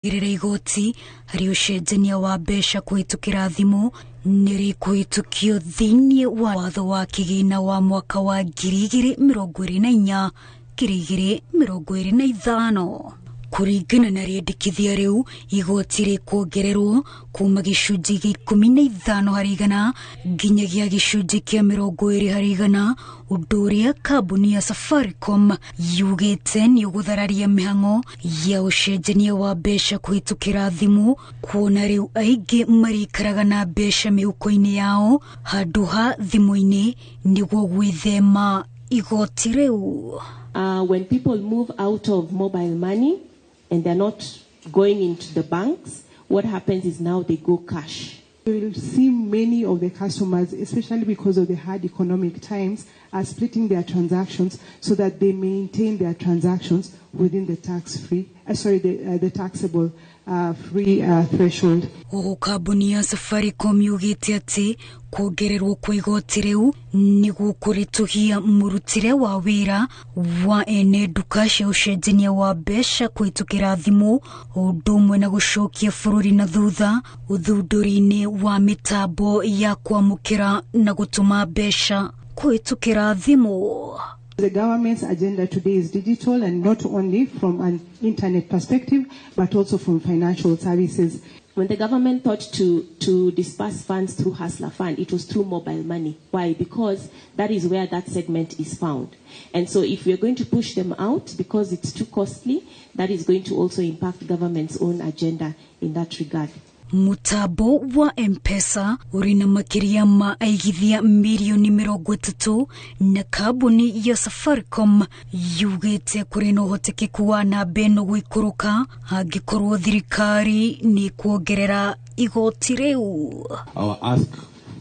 Irere igoti hari ucenjania wa mbeca kuhitukira thimu niri kuhitukio thiini wa watho wa kigina wa mwaka wa 2024 2025 kuringana na riendekithia riu igoti rikuongererwo kuma gicunji gia 15 harĩ igana nginyagia gicunji kia 20 harĩ igana, undu uria kambuni ya Safaricom yugite ni uguthararia mihang'o ya ucenjania wa mbeca kuhitukira thimu, kuona riu aingi marikaraga na mbeca mihuko-ini yao handu ha thimu-ini niguo gwithema igoti riu. When people move out of mobile money and they're not going into the banks, what happens is now they go cash. We will see many of the customers, especially because of the hard economic times, are splitting their transactions so that they maintain their transactions within the the taxable free threshold. Oho kambuni ya Safaricom yugite ati kuongererwo kwa igoti riu niguo kurituhia murutire wa wira wa ene nduka cia ucenjania wa mbeca kuhitukira thimu, undu umwe na gucokia bururi na thutha uthunduri-ini wa mitambo ya kwamukira na gutuma mbeca kuhitukira thimu. The government's agenda today is digital, and not only from an internet perspective, but also from financial services. When the government thought to disperse funds through Hustler Fund, it was through mobile money. Why? Because that is where that segment is found. And so if we are going to push them out because it's too costly, that is going to also impact the government's own agenda in that regard. Mutambo wa M-Pesa urina makiria ma aigithia milioni 30 na kambuni ya Safaricom yugite kuri no hotekeku wa na beno gwikuruka angikorwo thirikari ni kuongerera igoti riu. Our ask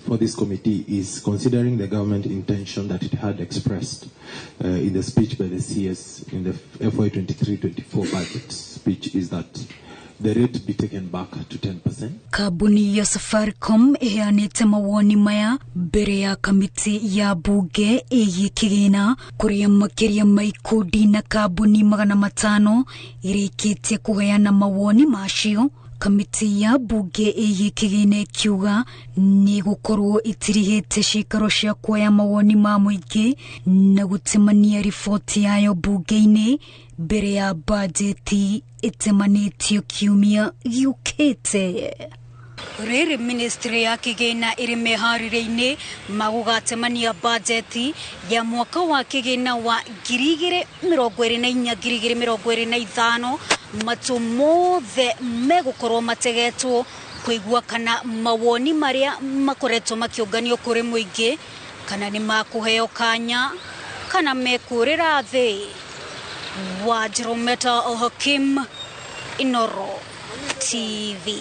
for this committee is, considering the government intention that it had expressed in the speech by the CS in the FY 23-24 budget speech, is that the rate be taken back to 10%. Kambuni ya Safaricom iheanite mawoni maya mbere ya kamiti ya bunge igi kigina kuria makiria maikundi na kambuni 500 irikitie kuheana mawoni macio. Kamiti ya bunge igi kigina kiuga ni gukorwo itirihite cikaro cia kuoya mawoni ma muingi na gutemania riboti yayo bunge-ini mbere ya bajeti itemanitio kiumia giukite. Riri ministry ya kigina iri meharire-ini magugatemania bajeti ya mwaka wa kigina wa 2024-2025 matu mothe megukorwo mategetwo kuigua kana mawoni maria makoretwo makiunganio kuri muingi kana ni makuheo kanya kana mekurira thi. Wajirometa Al-Hakim, Inoro TV.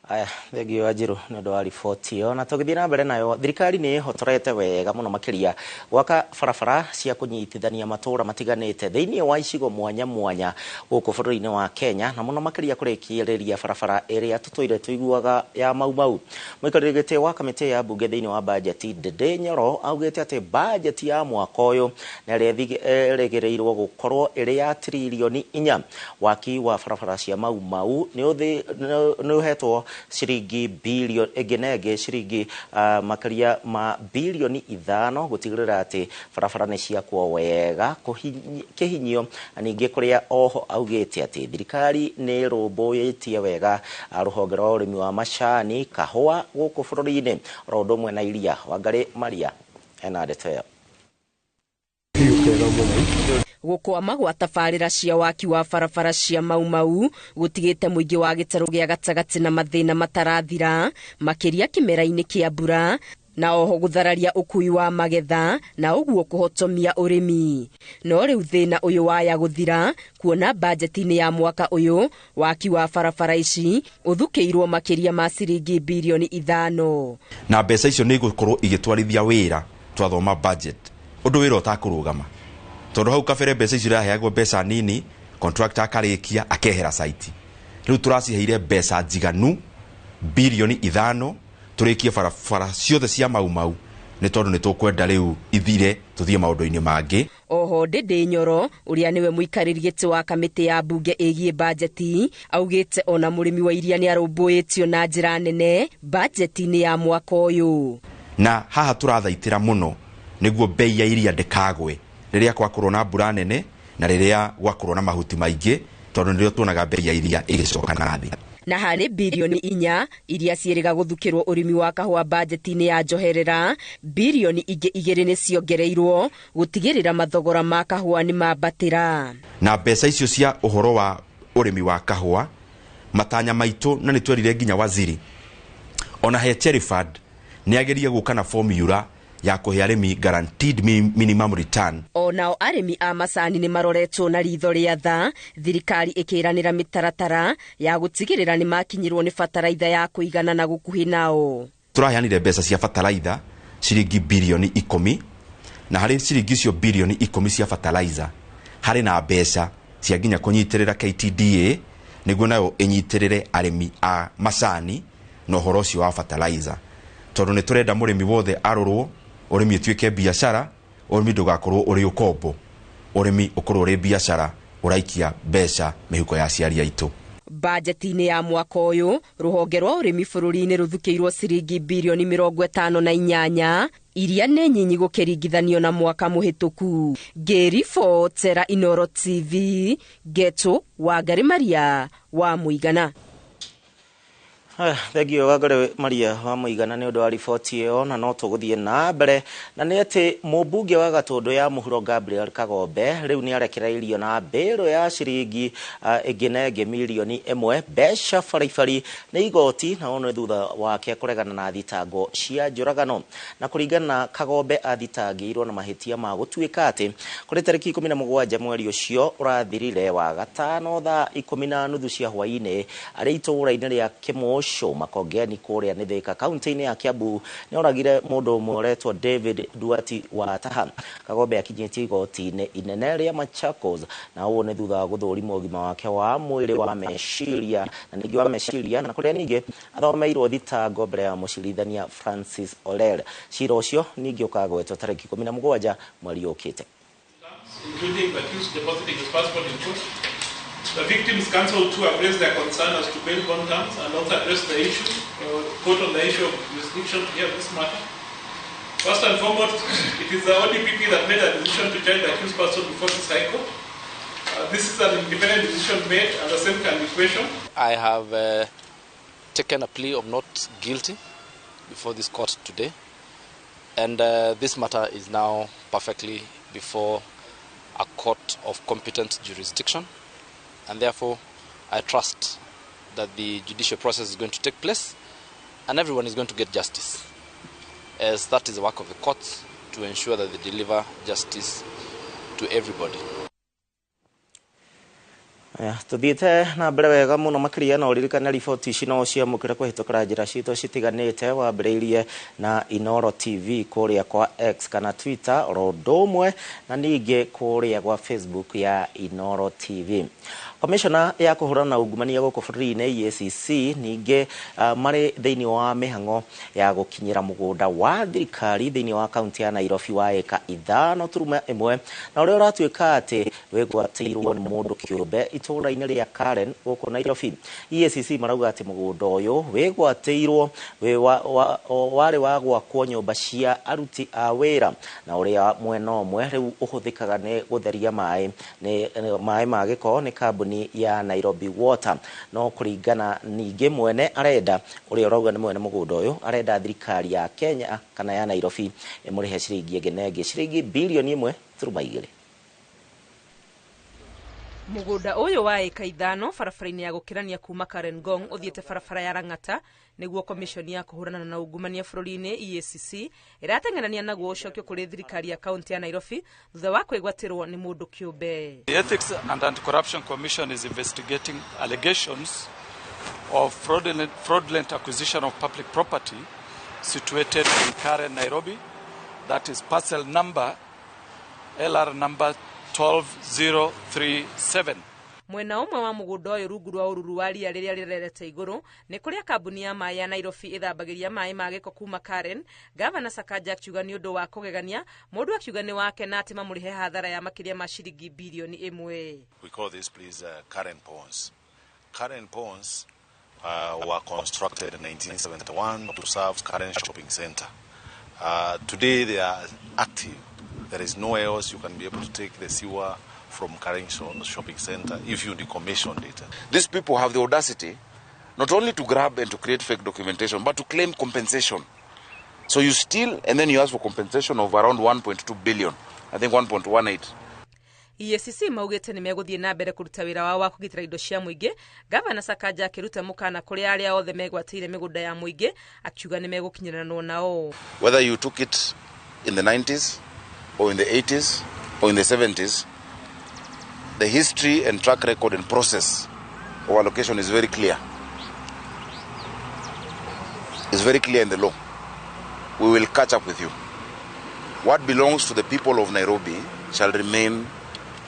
Aya, thegi Wajiru nĩ ũndũ wa riboti ĩyo, na tũgĩthiĩ na mbere nayo. Thirikari nĩ ĩhotorete wega mũno makiria gwaka barabara cia kũnyitithania matũũra matiganĩte thĩinĩ wa icigo mwanya mwanya gũkũ bũrũri-inĩ wa Kenya, na mũno makiria kũrĩkĩrĩria barabara ĩrĩa tũtũire tũiguaga ya Mau Mau. Mũikarĩri gĩtĩ wa kamĩtĩ ya mbunge thĩinĩ wa bajeti Ndindi Nyoro augĩte atĩ bajeti ya mwaka ũyũ nĩ ĩrĩgĩrĩirwo gũkorwo ĩrĩ ya trilioni 4. Waki wa barabara cia Mau Mau nĩ ũhetwo shiringi bilioni egenege shiringi makaria ma bilioni 5 gutigirira ati barabara ni cia kwa wega kihinyio. Ningĩ kuria oho augite ati thirikari ni rũmbũyĩtie wega rũhonge rwa ũrĩmi wa macani kahũa gũkũ bũrũri-inĩ ro ũndũ ũmwe na iria. Wangari Maria ena ndeto ĩyo. Gukwama gwa tabarĩra cia waki wa barabara cia Mau Mau gutigite muingi wa gĩtarũ gĩa gatagati na mathĩna matarathira makiria kimera-inĩ kia mbura, na oho guthararia ukui wa magetha na uguo kuhotomia urimi. No riu thina uyu waya guthira kuona bajeti-ini ya mwaka uyu waki wa barabara ici uthukiirwo makiria ma ciringi bilioni 5, na mbeca icio nĩ igũkorwo igĩtwarithia wĩra twathoma budget undu wĩra ũtakũrũgama. Tondu hau kabere mbeca icio iraheagwo mbeca nini, contractor akarikia akehera site. Riu turaciheire mbeca njiganu bilioni 5 turikie barabara ciothe cia Mau Mau, ni tondu ni tukwenda riu ithire tuthie maundu-ini mangi. Oho Ndindi Nyoro uria niwe muikariri giti wa kamiti ya bunge igie bajeti augite ona murimi wa iria ni arumbuitio na njira nene bajeti-ini ya mwaka uyu. Na haha turathaitira muno niguo bei ya iria ndikagwe riria kwakorwo na mbura nene na riria gwakorwo na mahuti maingi tondu nirio tuonaga bei ya iria igicoka na thi. Na hari bilioni 4 iria cieriga guthukirwo urimi wa kahua bajeti-ini ya njoherera, bilioni ingi 2 ni ciongereirwo gutigirira mathogora ma kahua ni mambatira. Na mbeca icio cia uhoro wa urimi wa kahua matanya maitu na ni twerire nginya waziri ona he Cherry Fund ni ageria guka na formula ya kuhe arimi guaranteed minimum return. Onao arimi a macani ni maroretwo na ritho ria tha, thirikari ikiranira mitaratara ya gutigirira ni makinyirwo ni fataraitha ya kuigana na gukuhi nao. Turaheanire mbeca cia fataraitha ciringi bilioni 10 na hari ciringi cio bilioni 10 cia fataraitha hari na mbeca cia nginya kunyitirira KTDA niguo nayo inyitirire arimi a macani no horo cio wa fataraitha tondu ni turenda murimi wothe arorwo urimi tuike biashara urimi ndugakorwo uri ukombo urimi ukorwo uri biashara uraikia mbeca mihuko ya ciari aitu. Bajeti-ini ya mwaka uyu ruhonge rwa urimi bururi-ini ruthukiirwo ciringi bilioni 58 iria ni nyinyi gukiringithanio na mwaka muhituku. Ngiribotera Inooro TV, Getu Wangari Maria wa Muigana. Thegio Wangari Maria wa Muigana ni undu wa riboti iyo, na no tuguthie na mbere na ni ati mubunge wa Gatundu ya muhuro Gabriel Kagombe riu ni arekereirio na mbiro ya ciringi inginenge milioni 1 mbeca baribari ni igoti na ono thutha wake kuregana na thitango cia njuragano. Na kuringana na Kagombe athitangirwo na mahitia ma gutuika ati kuri tariki 17 mweri ucio urathirire wa gatano thaa 10:30 cia hwaini ari itura-ini ria Kimo Makongeni kuria ni Thika kaunti-ini ya Kiambu ni oragire mundu mworetwo David Duati wa Taha. Kagombe akinyitie igoti-ini inene ria Machakos na uo ni thutha wa guthurima ugima wake wa mwiri wa meciria na ningi wa meciria na kuria ningi athomeirwo thitango mbere ya mucirithania Francis Olel. Cira ucio ningi ukagwetwo tariki 17 mweri ukite. Including the accused depositing his passport in court. The victims' counsel too have raised their concern as to bail bond terms and also addressed the issue, quote on the issue of jurisdiction to hear this matter. First and foremost, it is the ODPP that made a decision to charge the accused person before this High Court. This is an independent decision made and the same can be questioned. I have taken a plea of not guilty before this court today, and this matter is now perfectly before a court of competent jurisdiction. And therefore, I trust that the judicial process is going to take place and everyone is going to get justice, as that is the work of the courts to ensure that they deliver justice to everybody. Tuthiite na mbere wega muno makiria na uririkana riboti ici no cia mukira kuhitukira njira citu citiganite wa mbere na Inooro TV kuria kwa X kana Twitter rodumwe na ningi kuria kwa Facebook ya Inooro TV. Commissioner ya kuhurana na ungumania guku bururi-ini EACC ningi mari thiini wa mihango ya gukinyira mugunda wa thirikari thiini wa kaunti ya Nairobi wa eka 5.1 na uria uratuika ati wigwatirwo ni mundu kiumbe itura-ini ria Karen guku Nairobi. EACC marauga ati mugunda uyu wigwatirwo wari wa gwakwo nyumba cia aruti a wira na uria mwena omwe riu uhuthikaga ni gutheria mai ma giko ni kambuni ya Nairobi Water. No kuringana ningi mwene arenda uria urauga ni mwene mugunda uyu arenda thirikari ya Kenya kana ya Nairobi imurihe ciringi inginenge ciringi bilioni 1.2. Mugunda uyu wa eka 5 barabara-ini ya gukirania kuma Karen Ngong uthiete barabara ya Rangata niguo komishoni ya kuhurana na ungumania bururi-ini EACC iratengenania naguo ucokio kuri thirikari ya kaunti ya Nairobi thutha wa kwigwatirwo ni mundu kiumbe. The Ethics and Anti-Corruption Commission is investigating allegations of fraudulent acquisition of public property situated in Karen, Nairobi. That is parcel number LR number 12037. mwena umwe wa mugunda uyu rungu rwa ururu wa ria riria rirerete iguru ni kuria kambuni ya mai ya Nairobi ithambagiria mai ma giko kuma Karen. Gavana Sakaja akiuga ni undu wa kugegania, mundu akiuga ni wake na atima murihe hathara ya makiria ma shilingi bilioni 1. We call this please Karen ponds. Karen ponds were constructed in 1971 to serve Karen shopping center. Today they are active. There is nowhere else you can be able to take the sewer from Karen shopping center if you decommissioned it. These people have the audacity not only to grab and to create fake documentation, but to claim compensation. So you steal and then you ask for compensation of around 1.2 billion. I think 1.18. EACC maugite ni meguthie na mbere kuruta wira wao wa kugitira indo cia muingi. Gavana Sakaja akiruta mukana kuri aria othe megwatire migunda ya muingi, akiuga ni megukinyirana nao. Whether you took it in the 90s or in the 80s or in the 70s, the history and track record and process of allocation is very clear. It's very clear in the law. We will catch up with you. What belongs to the people of Nairobi shall remain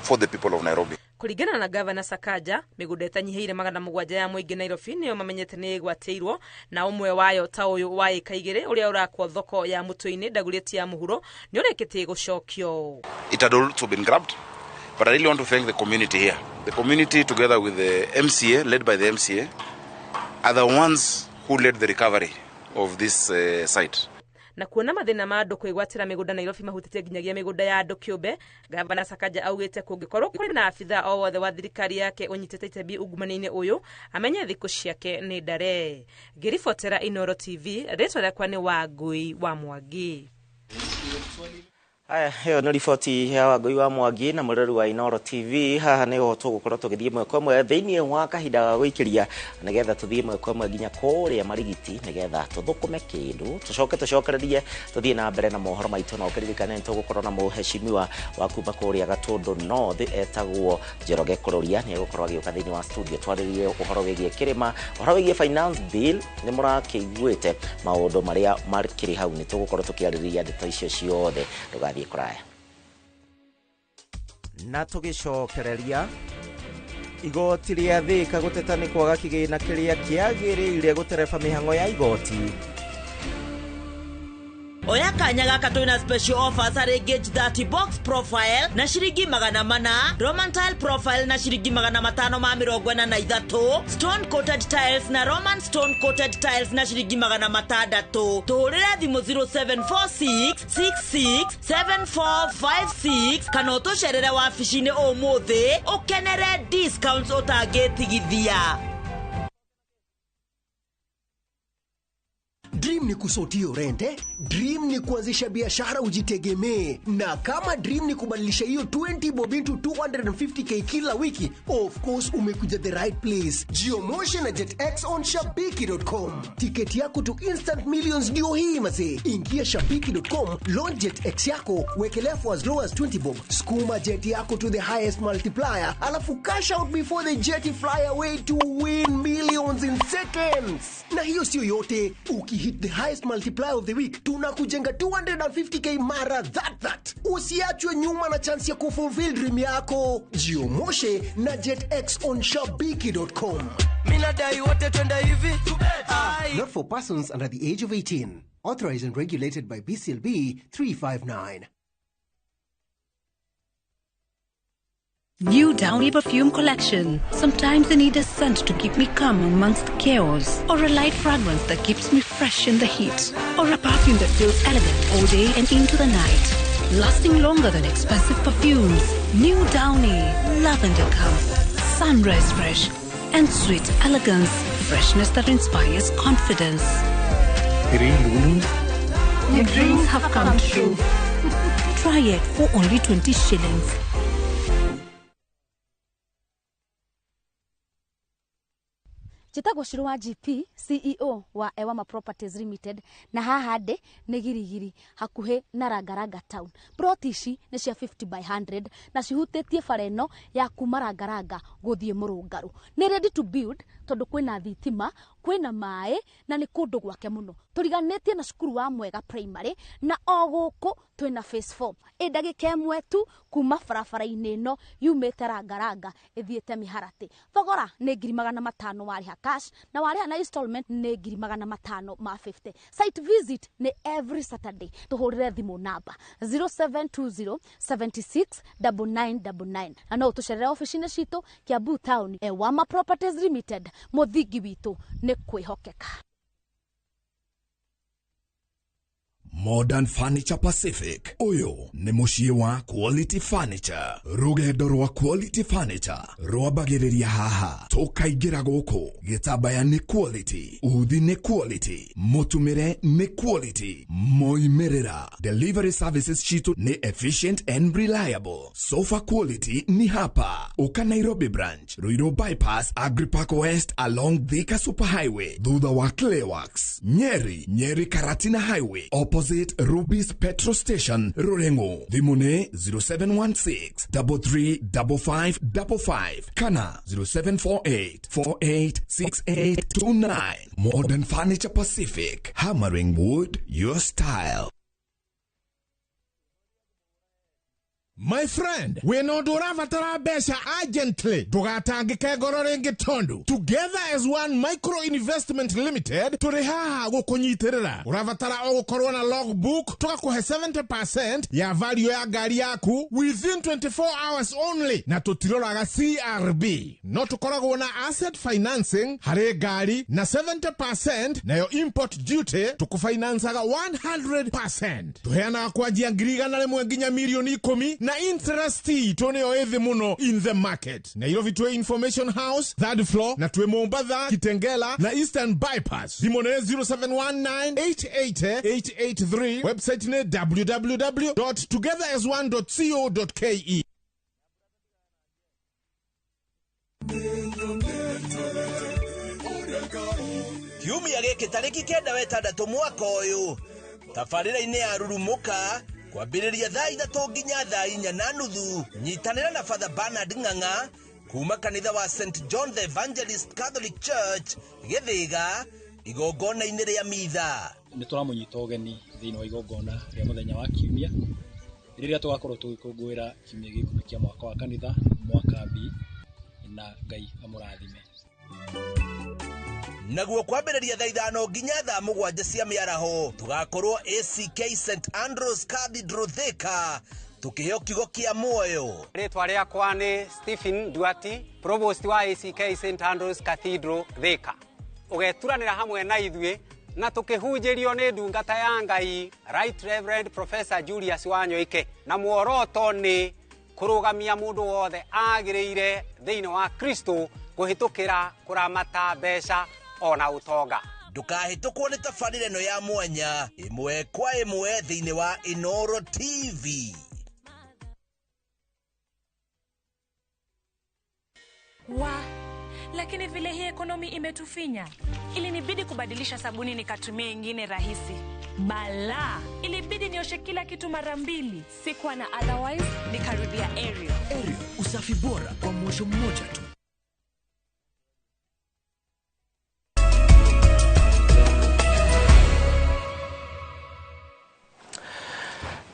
for the people of Nairobi. Kuringana na Gavana Sakaja, migunda itanyihiire 700 ya muingi Nairobi niyo mamenyete ni igwatirwo, na umwe wayo ta uyu wa ikaigire uria urakwo thoko ya mutuini Dagoretti ya muhuro ni ureketie gucokio. It had also been grabbed, but I really want to thank the community here. The community together with the MCA, led by the MCA, are the ones who led the recovery of this site. Na kuona mathina ma andu kwigwatira migunda Nairobi mahutite nginyagia migunda ya andu kiumbe, Gavana Sakaja augite kungikorwo kuri na afitha o wothe wa thirikari yake unyitete itebi ugumani-ini uyu amenye thiku ciake ni ndare. Ngiribotera Inooro TV, ritwa riakwa ni Wangui wa Mwangi. Aya, hiyo ni riboti ya Wangui wa Mwangi na murori wa Inooro TV. Haha niho tugukorwo tugithie mwe kwa mwe thiini wa kahinda ga gwikiria nigetha tuthie mwe kwa mwe nginya kuria marigiti nigetha tuthukume kindu tucokererie tuthie na mbere na mohoro maitu na ukiririkane tugukorwo na muheshimiwa wa kuma kuria Gatundu North etagwo Njoroge Kururia ni gukorwo agiuka thiini wa studio twaririe uhoro wigie kirima, uhoro wigie finance bill ni murakiguite maundu maria marikiri hau ni tugukorwo tukiaririria ndeto icio ciothe kuraya na tugicokereria igoti ria Thika guteta ni kwaga kigina kiria kiagirire gutereba mihango ya igoti. Oya kanya gaka twina special offers harĩ Gauge 30 box profile na shilingi 400, Roman tile profile na shilingi 543, stone coated tiles na Roman stone coated tiles na shilingi 600. Tuhurire thimu 0746667456 kana utucerere wabici-inĩ ũmũthĩ ukenere discounts utangĩtigithia. Dream ni kusotio rente, dream ni kuanzisha biashara ujitegemee, na kama dream ni kubadilisha hiyo 20 bob into 250k kila wiki, of course umekuja the right place. Geomotion na JetX on Shabiki.com. Tiketi yako to instant millions ndio hii mase. Ingia Shabiki.com, launch JetX yako, wekelea for as low as 20 bob. Skuma jet yako to the highest multiplier, alafu cash out before the jet fly away to win millions in seconds. Na hiyo sio yote, hit the highest multiplier of the week, tunakujenga 250k mara that. Usiachwe nyuma na chance ya kufulfill dream yako. Jiomoshe na JetX on Shabiki.com. Minadai wote twenda hivi. Not for persons under the age of 18. Authorized and regulated by BCLB 359. New Downy perfume collection. Sometimes I need a scent to keep me calm amongst the chaos, or a light fragrance that keeps me fresh in the heat, or a perfume that feels elegant all day and into the night, lasting longer than expensive perfumes. New Downy, lavender calm, sunrise fresh, and sweet elegance, freshness that inspires confidence. Your dreams have come true. Try it for only 20 shillings. Chitagwo Shiro wa GP, CEO wa Ewama Properties Limited, na haha ndĩ nĩ Girigiri hakuhĩ na Rangaranga town. Ploti ici nĩ cia 50 by 100 na cihutĩtie bara ĩno ya kuma Rangaranga gũthiĩ Mũrũngarũ. Nĩ ready to build tondũ kwĩna thitima, kwina mae na ni kundu gwake muno turiganitie na cukuru wa Mwega primary na oguku twina phase 4 indagika imwe tu kuma barabara-ini ino yumite Rangaranga ithiete Miharati thogora ni 500 wariha cash na wariha na installment ni 550 site visit ni every Saturday tuhurire thimu namba 0720 769999 na no tucerere office-ini citu Kiambu Town Ewama Properties Limited muthingi witu ni kwihokeka. Modern Furniture Pacific. Uyo ni mushie wa Quality Furniture. Rugendo rwa Quality Furniture rwambagiriria haha. Tukaigira guku. Gitabaya ni quality. Uthi ni quality. Mutumire ni quality. Moimerera. Delivery services chitu ni efficient and reliable. Sofa quality ni hapa. Uka Nairobi branch. Ruiru bypass Agripark West along Thika Superhighway. Thutha wa Clayworks. Nyeri Karatina Highway. Opposite Ruby's Petrol Station, Rurengo. Vimune 0716 335555. Kana 0748 486829. Modern Furniture Pacific. Hammering wood, your style. My friend, we no duravatara besha urgently. Tugatangike gororengi tondu. Together as one micro investment limited, turihaha gukunyitirira. Uravatara ogukorwa na logbook, tukakuhe 70% ya value ya gari yaku within 24 hours only. Na tutiroraga CRB. No tukoragwo na asset financing, hare gari, na 70% na yo import duty, tukufinansaga 100%. Tuheana kwa jia ngiriga na nginya milioni 10 na interest tone oethe muno in the market. Na ilo vitwe Information House, 3rd floor, na tuwe Mombasa, Kitengela, na Eastern Bypass. Dimone 0719-880-883. Website ne www.togetheras1.co.ke. Kiumia giki tariki 9 mwaka uyu tabarĩra-inĩ ya Rurumuka kwambĩrĩria thaa 3 nginya thaa 4:30. Nyitanĩra na Father Bernard Ng'ang'a kuma kanitha wa St John the Evangelist Catholic Church Githiga igongona-inĩ rĩa mitha. Nĩ tũramũnyita ũgeni thĩinĩ wa igongona rĩa mũthenya wa kiumia rĩrĩa tũgakorwo tũgĩkũngũĩra kiumia gĩkĩ kĩa mwaka wa kanitha mwaka B na Ngai amũrathime. Naguo kwambĩrĩria thaa 5 nginya thaa 7 cia mĩaraho tugakorwo ACK St Andrews Cathedral Thika tukiheo kiugo kia muoyo. Rĩtwa rĩakwa nĩ Stephen Duati, provost wa ACK St Andrews Cathedral Thika. Ũgeturanĩra hamwe na ithuĩ na tukihunjĩrio nĩ ndungata ya Ngai Right Reverend Professor Julius Wanyoike, na muoroto nĩ kũrũgamia mũndũ wothe agĩrĩire thĩinĩ wa Kristo kũhĩtũkĩra kũramata mbeca ona utonga. Ndũkahĩtũkwo nĩ tabarĩra ĩno ya mwanya ĩmwe kwa ĩmwe thĩinĩ wa Inooro TV. Lakini vile hii ekonomi imetufinya, ilinibidi kubadilisha sabuni nikatumia ingine rahisi. Bala, ilibidi nioshe kila kitu mara 2. Sikuwa na otherwise, nikarudia Ariel. Ariel, usafi bora kwa mwosho mmoja tu.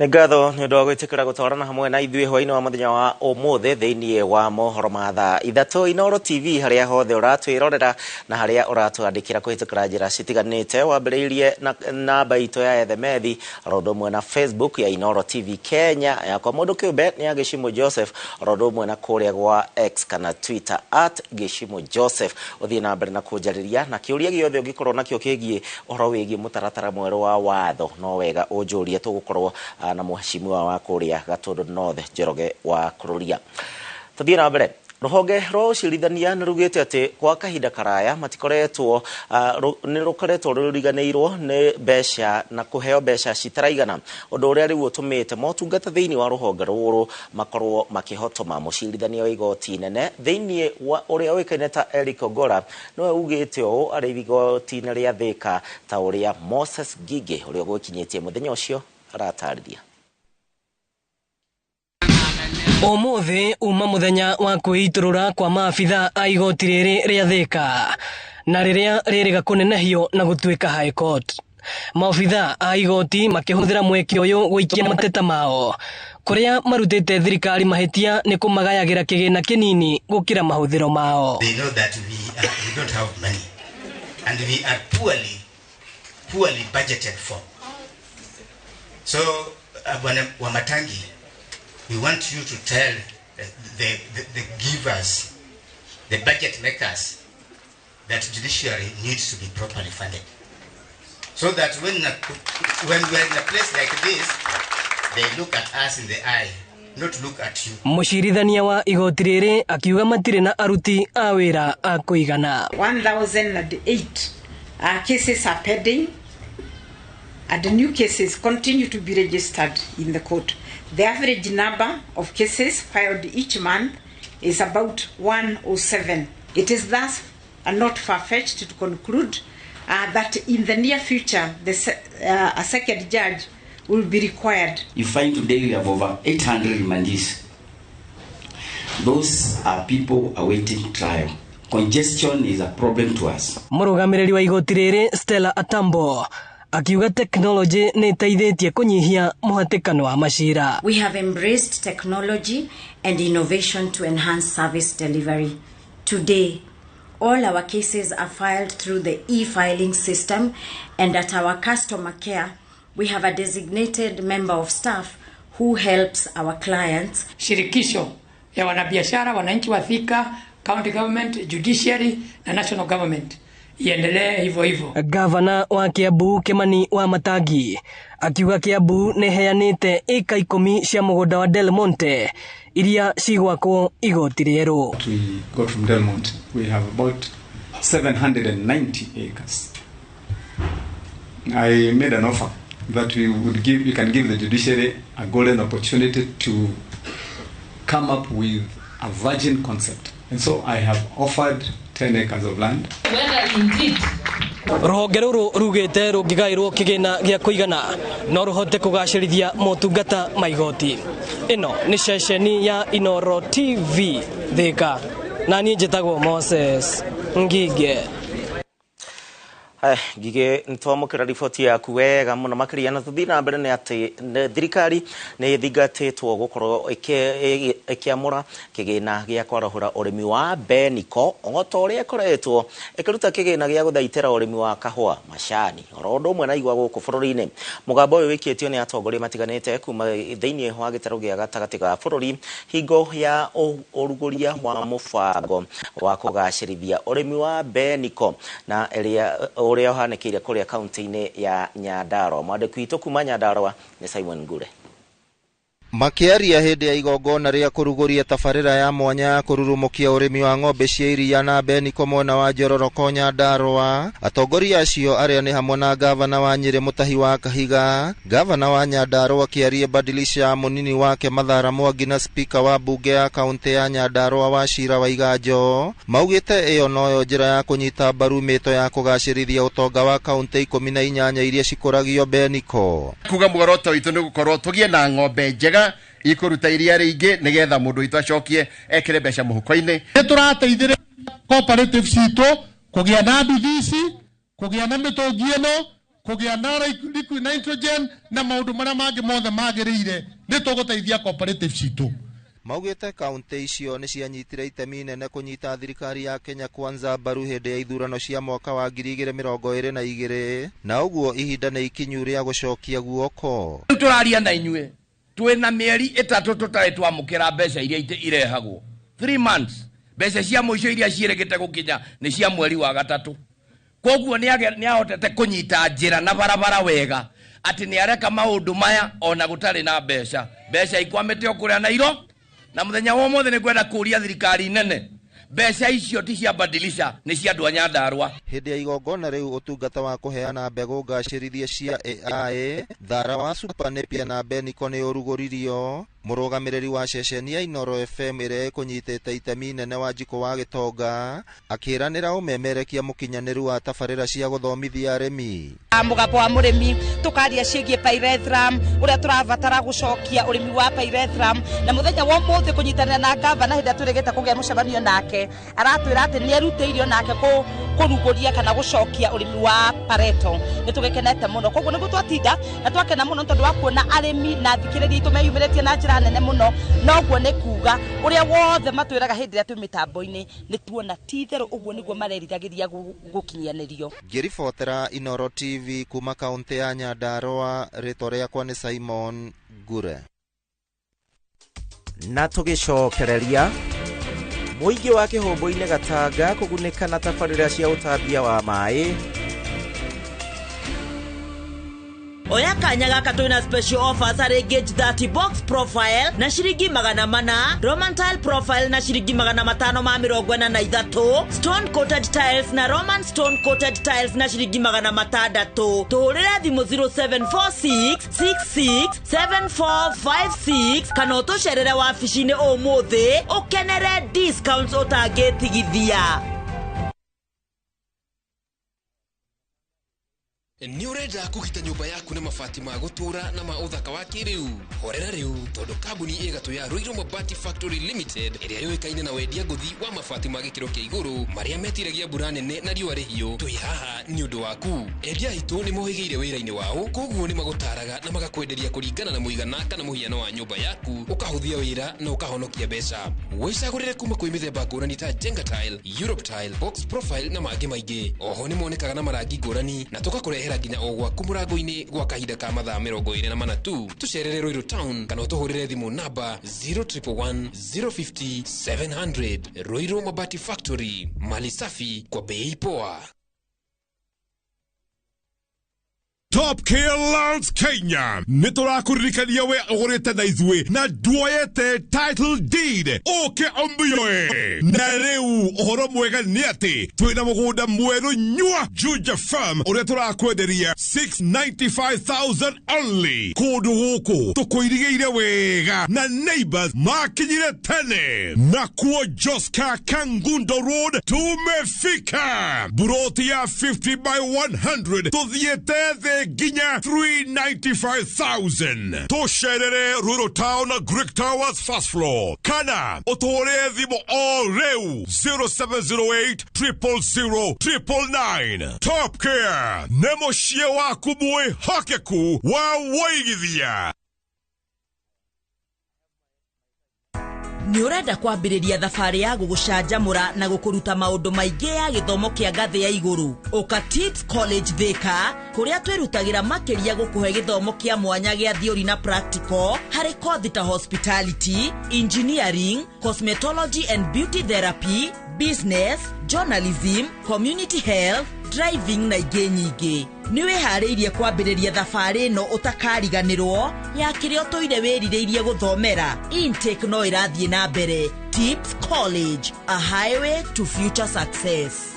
Ngatho nĩ ũndũ wa gwĩtĩkĩra gũtwarana hamwe na ithuĩ hwaĩ-inĩ wa mũthenya wa ũmũthĩ thĩinĩ wa mohoro ma thaa 3 Inooro TV harĩa hothe ũratwĩrorera na harĩa ũratwandĩkĩra kũhĩtũkĩra njĩra citiganĩte. Wambĩrĩirie na namba itũ ya SMS oro ũndũ ũmwe na Facebook ya Inooro TV Kenya yakwa mũndũ kĩũmbe nĩ ya Gĩcimo Joseph oro ũndũ ũmwe na kũrĩa gwa X kana Twitter @Gĩcimo Joseph. Ũthiĩ na mbere na kũnjarĩria na kĩũria gĩothe ũngĩkorwo nakĩo kĩgiĩ ũhoro wĩgiĩ mũtaratara mwerũ wa watho no wega ũnjũrie tũgũkorwo na mheshimiwa wa Kuria Gatundu North Njoroge wa Kururia. Tuthie na mbere ruhonge rwa ucirithania nirugite ati kwa kahinda karaya matikoretwo nirukoretwo ruriganirwo ni besha na kuheo besha citaraigana undu uria riu utumite motungata thiini wa ruhonge ruru makorwo makihotoma mucirithania wa igoti nene thiini wa uria wikaine ta Eric Ogora no ugite o ari igoti ria Thika ta uria Moses Gige uria gwikinyitie muthenya ucio aratarĩria. Ũmũthĩ uma mũthenya wa kwĩitũrũra kwa maabitha a igoti rĩrĩ rĩa Thika na riria ririga kunenehio na gutuika high court. Maofitha a igoti makihuthira mweke uyu guikia mateta mao kuria marutite thirikari mahitia ni kumagayagira kigina kinini gukira mahuthiro mao. They know that we don't have money and we are poorly budgeted for. So Bwana Wamatangi, we want you to tell the givers, the budget makers, that judiciary needs to be properly funded. So that when we are in a place like this, they look at us in the eye, not look at you. Mushirithania wa igoti riri akiuga matire na aruti a wira a kuigana. 1008 cases are pending, and new cases continue to be registered in the court. The average number of cases filed each month is about 107. It is thus not far-fetched to conclude that in the near future, a second judge will be required. You find today we have over 800 remandees. Those are people awaiting trial. Congestion is a problem to us. Murugamiriri wa igoti riri Stella Atambo akiuga technology ni iteithĩtie kunyihia muhatikano wa mashira. We have embraced technology and innovation to enhance service delivery. Today, all our cases are filed through the e-filing system, and at our customer care, we have a designated member of staff who helps our clients. Shirikisho ya wanabiashara, wananchi wa Thika, county government, judiciary na national government iendelee hivyo hivyo. Gavana wa Kiambu Kimani Wamatangi akiuga Kiambu neheanite eka 10 cia mugunda wa Del Monte iria cigwakwo igoti rieru. We got from Del Monte. We have about 790 acres. I made an offer that we can give the judiciary a golden opportunity to come up with a virgin concept. And so I have offered 10 acres of land. Whether indeed Ruhonge ruru rugite rungigairwo kigina gia kuigana no ruhote kugacirithia motungata maigoti. Ino ni ceceni ya Inoro TV Thika. Nani njitagwo Moses Ngige. Gige ntwamukira riboti yaku wega muno makiria na tuthina mbere ni ati thirikari ni thigatitwo gukorwo ikiamura kigina gia kwarahura urimi wa Beniko ongoto uria ikoretwo ikiruta kigina gia guthaitira urimi wa kahua macani orondo umwe na igwa guku bururi-ini. Mugambo uyu wikitio ni atongoria matiganite kuma thiini wa gitaro gia gatagati ga bururi hingo ya uruguria wa mubango wa kugacirithia urimi wa Beniko na eria uria uhanikire kuria kaunti-ini ya Nyandarua. Mwandiki witũ kuma Nyandarua ni Simon Ngure. Makiaria hindi ya igongona ria kuruguria tabarira ya mwanya ya kururumukia urimi wa ng'ombe cia iria na Beniko mwena wa Njororoko Nyandarua, atongoria acio aria ni hamwe na gavana wa Nyeri Mutahi wa Kahiga, gavana wa Nyandarua Kiarie Badilisha munini wake Mathara Mwangi na spika wa bunge ya kaunti ya Nyandarua Wachira Waiganjo maugite iyo noyo njira ya kunyita mbaru mito ya kugacirithia utonga wa kaunti 18 iria cikuragio Beniko. Kuga muoroto witu ni gukorwo tugie na ng'ombe njega ikuruta iria ringi nigetha mundu witu acokie ekire mbeca muhuko-ini. Ni turateithire cooperative citu kugia na nduthici, kugia na mitungi ino, kugia na liquid nitrogen na maundu maria mangi mothe magirire. Ni tuguteithia cooperative citu. Maugite kaunti icio ni cianyitire itemi nene kunyita thirikari ya Kenya Kwanza mbaru hindi ya ithurano cia mwaka wa 2022 na uguo ihinda ni ikinyu ria gucokia guoko. Turaria na inyue twina mieri 3 tutari twamukira mbeca iria irehagwo 3 months. Mbeca cia muico iria cieregete gukinya ni cia mweri wa 3. Koguo ni ahotete kunyita njira na barabara wega ati ni areka maundu maya ona gutari na mbeca ikwamete okuria Nairo na muthenya wa mothe ni kwenda kuria thirikari nene mbeca icio ti cia Badilisha ni cia andu a Nyandarua. Hindi ya igongona riu utungata wa kuheana mbegu ngacirithia cia AI thara wa Super Napier na Beniko ni uruguririo. Murugamiriri wa ceceni ya Inoro FM ire kunyitete itemi nene wa Njiko wa Gitonga akiranira umemerekia mukinyaniru wa tabarira cia guthomithia arimi. Mugambo wa murimi tukaria ciigie pyrethrum uria turabatara gucokia urimi wa pyrethrum na muthenya wa mothe kunyitanira na gavana hindi turegete kugia mucemanio nake nake aratwira ati ni eruteirio nake kuruguria kana gucokia urimi wa Pareto nitugekenete muno koguo niguo twatinda na twakena muno tondu wa kuona arimi na thikiriria itu meyumiritie na njira nene muno noguo ni kuga uria wothe matwiraga hindi ria twi mitambo-ini ni tuona titherũ uguo niguo marerithagiria gukinyanirio. Ngiribotera Inoro TV kuma kaunti ya Nyandarua, ritwa riakwa ni Simon Gure. Na tugicokereria muingi wa kihumbu-ini Gatanga kugunika na tabarĩra cia utambia wa maĩ. Oya kanya gaka twina special offers harĩ Gauge 30 box profile na ciringi 400, Roman tile profile na ciringi 543, stone coated tiles na Roman stone coated tiles na ciringi 600. Tuhurira thimu 0746 66 7456 kana utucerere wabici-ini umuthi ukenere discounts utangitigithia. Ni urenda kugita nyumba yaku na mabati ma gutura na ma uthaka wa kiriu horera riu tondu kambuni igatu ya Ruiru Mabati Factory Limited iria yoikaine na wendia nguthi wa mabati ma gikiro kia iguru maria metiragia mbura nene na riua rihio twi haha ni undu waku. Endia hitu ni mohigeire wira-ini wao koguo ni magutaraga na magakwenderia kuringana na muigana kana muhiano wa nyumba yaku ukahuthia wira na ukahonokia mbeca. Wicagurire kuma kwi mithemba ngurani ta Jenga tile, Europe tile, box profile na mangi maingi. Oho ni monekaga na marangi ngurani na tugakurehera nginya ogwaku murango-ini gwa kahinda ka mathaa 24 tu. Tucerere Ruiru Town kana utuhurire thimu namba 0111 050 700. Ruiru Mabati Factory, mali safi kwa bei poa. Top Care Lands Kenya niturakuririkania we ogorete na izwe na duoyete title deed oke ombiyoe na riu ohoro mwega ni ati twina mugunda mweru nyua Juja Farm uria turakwenderia 695,000 only. Kundu guku tukuirigeire wega na neighbors makinyire tene na kuo Joska Kangundo Road tumefika. Buroti ya 50 by 100 tuthiete ginya 395,000. Tosherere Ruiru Town Greek Towers first floor. Kana otore thimo all reu 0708 000 999. Top Care nemoshie waku mwe hakeku wa waigithia. Ni urenda kwambiriria thabari ya gugucanjamura na gukuruta maundu maingi ya githomo kia ngathi ya iguru. Oka Tips College Thika kuria twirutagira makiria gukuhe githomo kia mwanya gia theory na practical hari kothi ta hospitality, engineering, cosmetology and beauty therapy, business, journalism, community health, driving na ingĩ nyingĩ. Nĩ wĩharĩirie kwambĩrĩria thabarĩ ĩno ũtakariganĩrwo ya kĩrĩa ũtũire wĩrirĩirie gũthomera. Intake no ĩrathiĩ na mbere. Tips College, a highway to future success.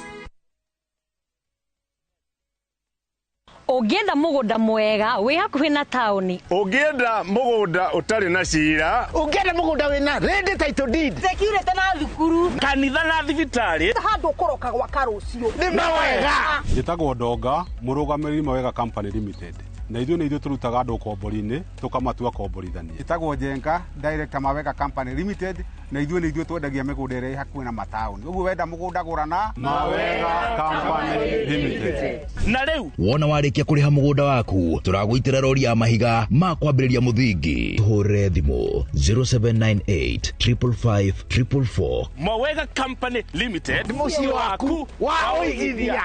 Ungienda mugunda mwega wi hakuhi na tauni, ungienda mugunda utari na cira, ungienda mugunda wina ready title deed, security na thukuru, kanitha na thibitari, handu ukoroka gwa karucio ni mawega. Njitagwo Ndonga, murugamiriri Mawega Company Limited. Na ithuĩ nĩ ithuĩ tũrutaga andũ kombori-inĩ tũkamatua komborithania. Njĩtagwo Njenga, Director Mawega Company Limited, na ithuĩ nĩ ithuĩ twendagia mĩgũnda ĩrĩa hakuhĩ na mataũni. Ũguo wenda mũgũnda gũra na Mawega Company Limited. Na rĩu wona warĩkia kũrĩha mũgũnda waku tũragwĩtĩra rori ya mahiga ma kwambĩrĩria mũthingi. Tũhũrĩre thimũ 0798 555 444. Mawega Company Limited, mũciĩ waku wa ũigithia.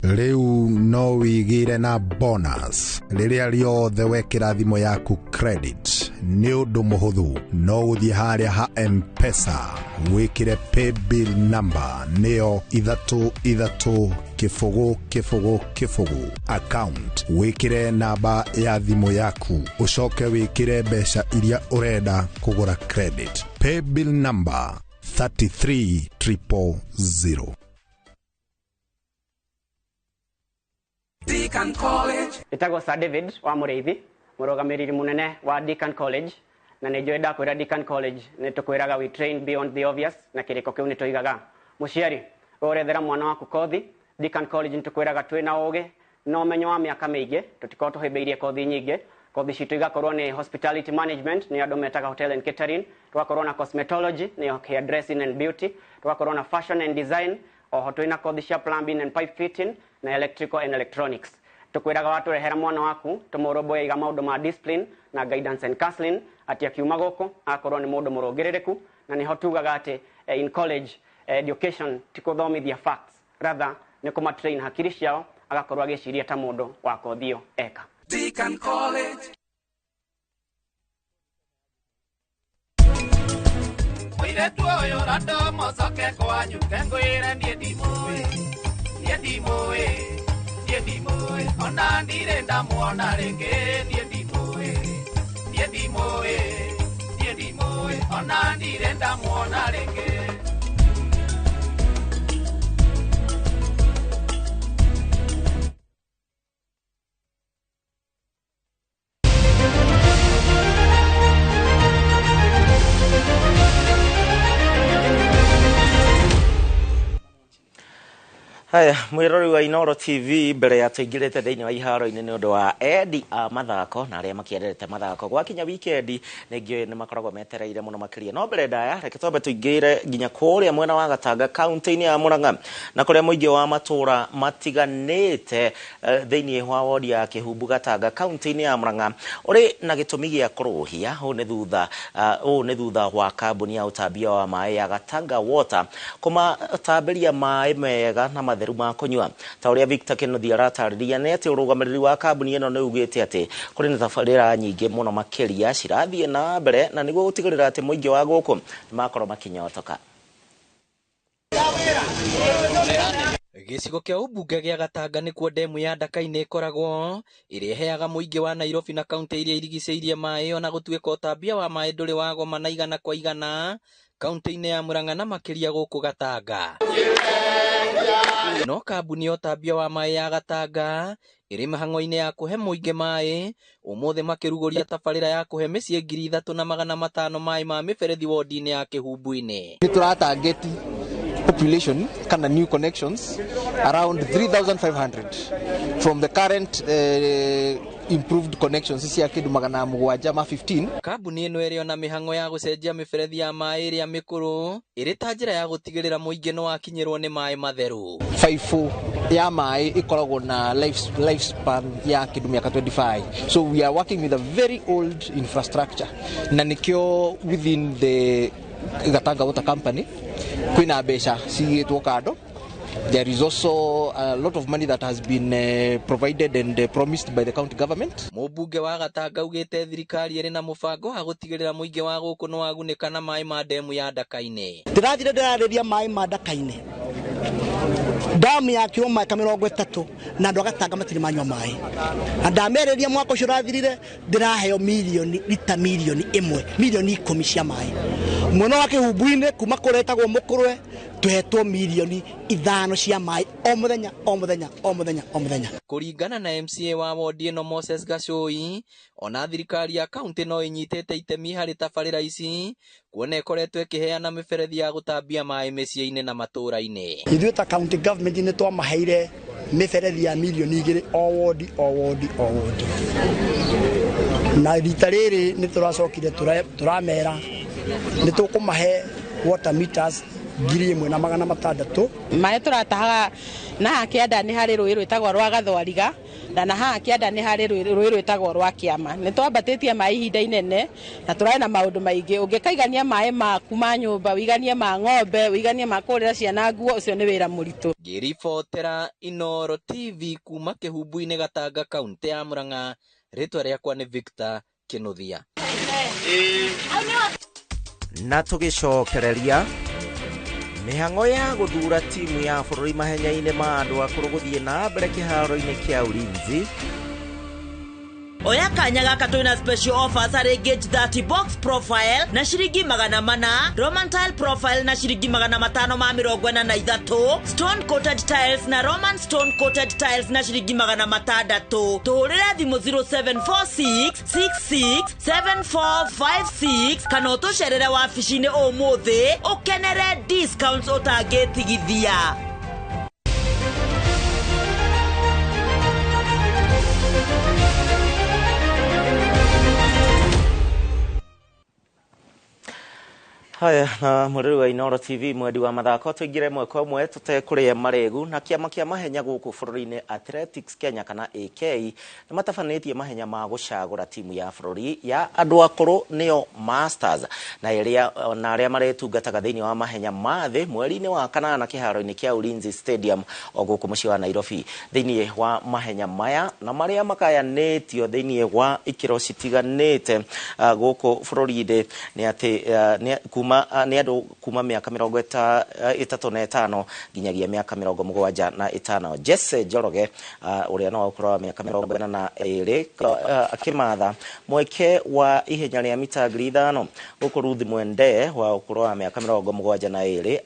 Riu no wigire na bonus riria riothe wekira thimo yaku credit ni undu muhuthu no uthie haria ha M-Pesa wikire pay bill number neo 33 account wikire namba ya thimo yaku ucoke wikire mbeca iria urenda kugura credit pay bill number 33000. Deacon College. Itagwo Sir David wa Mureithi, murugamiriri munene wa Deacon College, na nĩ njũĩ ndakwĩra Deacon College nĩ tũkwĩraga we train beyond the obvious, na kĩrĩko kĩu nĩ tũigaga. Mũciari, ũrethera mwana waku kothi, Deacon College nĩ tũkwĩraga twĩna ũũgĩ na ũmenyo wa mĩaka mĩingĩ, tũtikorwo tũhĩmbĩirie kothi nyingĩ, kothi citu igakorwo ni hospitality management ni andu metaga hotel and catering, tugakorwo na cosmetology ni hair dressing and beauty, tugakorwo na fashion and design, oho twina kothi cia plumbing and pipe fitting na electrical and electronics. Tukwiraga watu rehera mwana waku tumuromboe iga maundu ma discipline na guidance and counseling ati akiuma guku akorwo ni mundu murongerereku, na niho tugaga ati in college education tikuthomithia facts, rather ni kuma train hakiri ciao agakorwo agiciria ta mundu wa kothio eka. Deacon College. Wire tuoyo rado mosoke kwa nyukengo ire ndiedimoe. Ona ndirenda muona renge ndiedimoe. Ona ndirenda muona renge. Haya, mwirori wa Inoro TV mbere ya tuingirite thiini wa iharo-ini ni undu wa endi a mathako na aria makienderete mathako gwakinya weekend ningio ni makoragwo metereire muno makiria. No mbere ndaya reke twambe tuingire nginya kuria mwena wa Gatanga county-ini ya Murang'a na kuria muingi wa matura matiganite thiini wa wodi ya Kihumbu Gatanga county-ini ya Murang'a uri na gitumi gia kuruhia hu ni thutha wa kambuni ya utambia wa mai ya Gatanga Water kuma tamberia mai mega na matheru ma kunywa. Ta uria Victor Kennedy aratariria ni ati urugamiriri wa kambuni ino ni ugite ati kuri na tabarira nyingi muno makiria cirathie na mbere na niguo gutigirira ati muingi wa guku makorwo makinyotoka. Gicigo kia ubunge gia Gatanga nikuo demu ya Ndaka-ini ikoragwo iria heaga muingi wa Nairobi na kaunti iria irigiceirie mai ona gutuika utambia wa mai nduri wagoma na igana kwa igana kaunti-ini ya Murang'a na makiria guku Gatanga. No kambuni ya utambia wa mai ya Gatanga iri mahango-ini ya kuhe muingi mai umuthe makiruguria tabarira ya kuhe micie 3,500 mai ma miberethi wodi-ini ya Kihumbu-ini. Ni turatangeti population kana new connections around 3,500 from the current improved connections cia kindu 715. Kambuni ino iri ona mihango ya gucenjia miberethi ya mai iria mikuru iri ta njira ya gutigirira muingi no akinyirwo ni mai matheru. 5 ya mai ikoragwo na lifespan ya kindu miaka 25, so we are working with a very old infrastructure na nikio within the Gatanga Water Company kwina besha cigitwo kando. There is also a lot of money that has been provided and promised by the county government. Mubunge wa Gatanga ugite thirikari iri na mubango wa gutigirira muingi wa guku no agunika na mai ma demu ya Ndaka-ini. Ndirathire ndirareria mai ma Ndaka-ini. Damu ya kioma 30 na andu a Gatanga matiri manywa mai. Na ndamereria mwaka ucio rathirire ndiraheo lita milioni 1, milioni 10 cia mai. Muno wa Kihumbu-ini kuma kuretagwo Mukurwe tuhetwo milioni 5 cia mai o muthenya. Kuringana na MCA wa wodi ino Moses Gachui, ona thirikari ya kaunti no inyitete itemi hari tabarira ici kuona ikoretwo ikiheana miberethi ya gutambia mai micie-ini na matura-ini. Ithuĩ ta county government ni twamaheire miberethi ya milioni 2 o wodi. Na rita riri ni turacokire turamera ni tukumahe water meters 1,600. Mai turatahaga na hakianda ni hari rũĩ rwĩtagwo rwa Gathwariga na hakianda ni hari rũĩ rwĩtagwo rwa Kĩama. Ni twambatĩtie mai ihinda inene na tũrarĩ na maũndũ maingĩ. Ũngĩkaigania mai maku ma nyũmba, wiganie ma ng'ombe, wiganie ma kũrĩra ciana nguo, ũcio nĩ wĩra mũritũ. Ngĩribotera Inoro TV kuma Kihumbu-ini Gatanga kaunti ya Murang'a, rĩtwa rĩakwa nĩ Victor Kennedy. Na tugicokereria mihango ya guthura timu ya bururi mahenya-ini ma andu akuru guthie na mbere kiharo-ini kia Ulinzi. Oya kanya gaka twina special offers hari gauge 30 box profile na shiringi 400, Roman tile profile na shiringi 543, stone coated tiles na Roman stone coated tiles na shiringi 600. Tuhurira thimu 0746 667456 kana utucerere wabici-ini umuthi ukenere discounts utangitigithia. Haya na mururu wa Inoro TV mwedi wa mathako tuingire mwe kwa mwe tutekuria maregu na kiama kia mahenya guku bururi-ini Athletics Kenya kana AK ni matafanĩtie mahenya ma gucagura timu ya bururi ya andu akuru nio Masters na aria maretungataga thiini wa mahenya ma thi mweri-ini wa kanana kiharo-ini kia Ulinzi Stadium o guku mucii wa Nairobi thiini wa mahenya maya na maria makayanĩtio thiini wa ikiro citiganĩte guku bururi-ini ni ati ni andu kuma miaka 35 nginyagia miaka 75. Jesse Njoroge uria no ukoro miaka 42 akimatha mweke wa ihenya ria mita 500 guku Ruthi Mwende wa ukoro wa miaka 72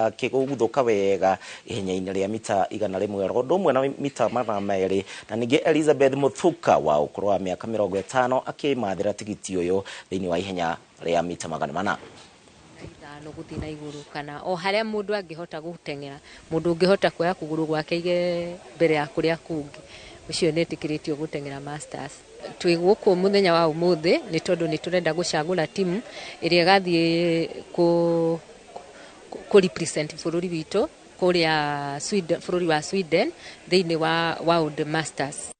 akiguthuka wega ihenya-ini ria mita 100 rondo mwe na mita 200 na ningi Elizabeth Muthuka wa ukoro wa miaka 50 akimathira tigiti uyu thiini wa ihenya ria mita 400 no guthi na iguru kana o haria mundu angihota gutengera mundu ungihota kuoya kuguru gwake ige mbere ya kuria kungi ucio netikiritio gutengera Masters twi guku muthenya wa umuthi ni tondu ni turenda gucagura timu iria gathie ku represent bururi witu kuria Sweden bururi wa Sweden thiini wa World Masters.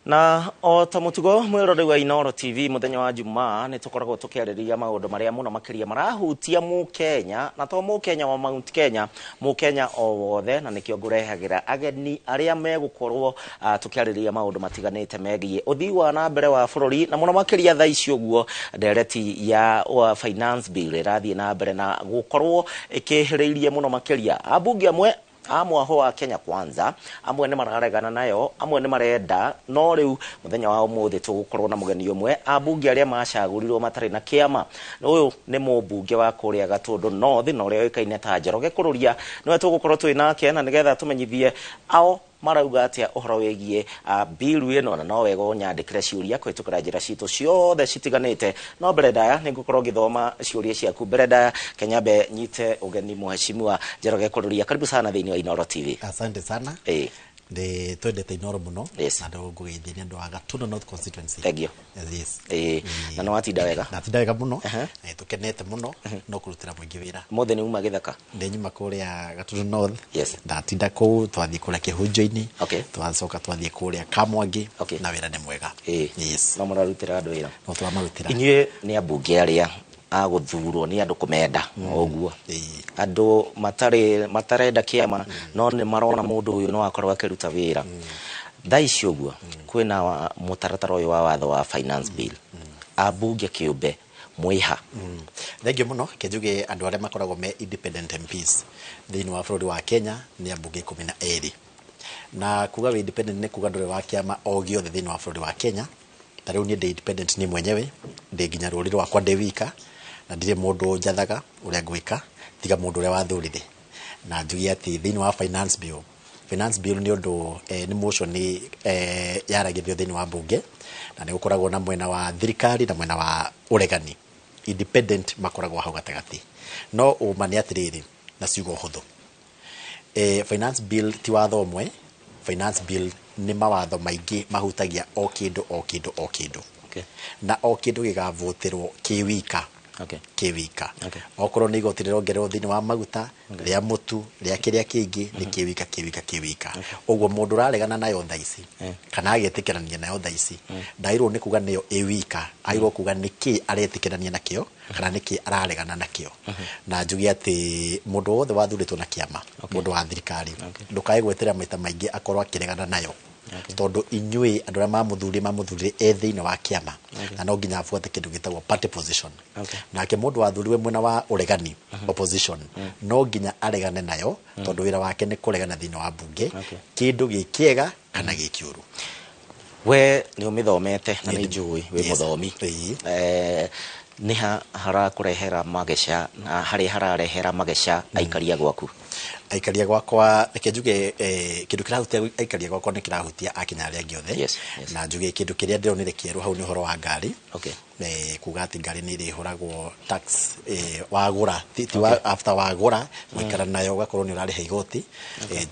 Na o ta mutugo mwirori wa Inoro TV muthenya wa Jumaa ni tukoragwo tukiariria maundu maria muno makiria marahutia mu Kenya na to mu Kenya wa Mount Kenya mu Kenya o wothe na nikio ngurehagira ageni aria megukorwo tukiariria maundu matiganite megie uthii wa na mbere wa bururi na muno makiria tha icio guo ndereti ya finance bill rathie na mbere na gukorwo ikihiriirie muno makiria abunge amwe amwaho wa Kenya Kwanza amwe ni mararegana nayo amwe ni marenda no riu muthenya wa umuthi tugukorwo na mugeni umwe abunge aria macagurirwo matari na kiama uyu ni mubunge wa kuria Gatundu North no ria yoikaine ta Njoroge kururia niwe tugukorwo twi nake na nigetha tumenyithie ao marauga atia uhoro wegie bill ino na no wega unyandikire ciuria kwitukira njira citu ciothe citiganite no Brenda ningukorwo ngithoma ciuria ciaku Brenda Kenyabe nyite ugeni muheshimiwa Njoroge kururia karibu sana thiini wa Inoro TV. Asante sana. De twendete Inoro muno na ndogo githini ndo wa Gatundu North constituency. Thank you. Yes. Na no atinda wega. Natinda wega muno. Tukenete muno no kurutira mwingi wira. Mothe ni uma githaka. Ndenyuma kuria Gatundu North. Yes. Ndatinda ku twathie kuria Kihunjo-ini. Okay. Twacoka twathie kuria Kamwangi. Na wira ni mwega. Yes. No murarutira andu wira. No twamarutira. Inyue ni abunge aria aguthurwo ni andu kumenda oguo andu matarenda kiama no ni marona mundu uyu no akorwo akiruta wira thaici oguo kwina mutaratara uyu wa watho wa finance bill abunge kiumbe mwiha thengio muno kenjuge andu aria makoragwo me independent MPs thiini wa bururi wa Kenya ni abunge 12 na kuga we independent ni kuga ndore wa kiama o giothe thiini wa bururi wa Kenya tariu ni independent ni mwenyewe ndi nginya ruri rwakwa ndi wika na ndire mundu njathaga uria ngwika tiga mundu uria wathurire na njugi ati thiini wa finance bill ni undu ni motion ni yaragithio thiini wa bunge na ni gukoragwo na mwena wa thirikari na mwena wa uregani independent makoragwo hau gatagati no umani atiriri na ciugo huthu finance bill ti watho umwe finance bill ni mawatho maingi mahutagia o kindu na o kindu gigavoterwo kiwika kiwika okorwo ni igoti rirongererwo thiini wa maguta ria mutu ria kiria kingi ni kiwika uguo mundu raregana nayo thaici kana agetikirania nayo thaici ndairwo ni kuga niyo iwika airwo kuga niki aretikirania nakio kana niki araregana nakio na njugi ati mundu wothe wathuritwo na kiama mundu wa thirikari ndukae gwetera maita maingi akorwo akiregana nayo tondu inyui andu aria mamuthurire thiini wa kiama na no nginya afuate kindu gitagwo party position nake mundu wathuriwe mwena wa uregani opposition no nginya aregane nayo tondu wira wake ni kuregana thiini wa bunge kindu gikiega kana gikiuru we ni umithomete na ni njui wi muthomi ni harakurehera magesha na hari hararehera magesha aikaria gwaku aikaria gwakwa reke njuge kindu kirahutia aikaria gwakwa ni kirahutia akinya aria giothe na njuge kindu kiria ndironire kieru hau ni horo wa ngari kuga ati ngari ni rihoragwo tax wagura after wagura mwikara nayo gakorwo ni urari igoti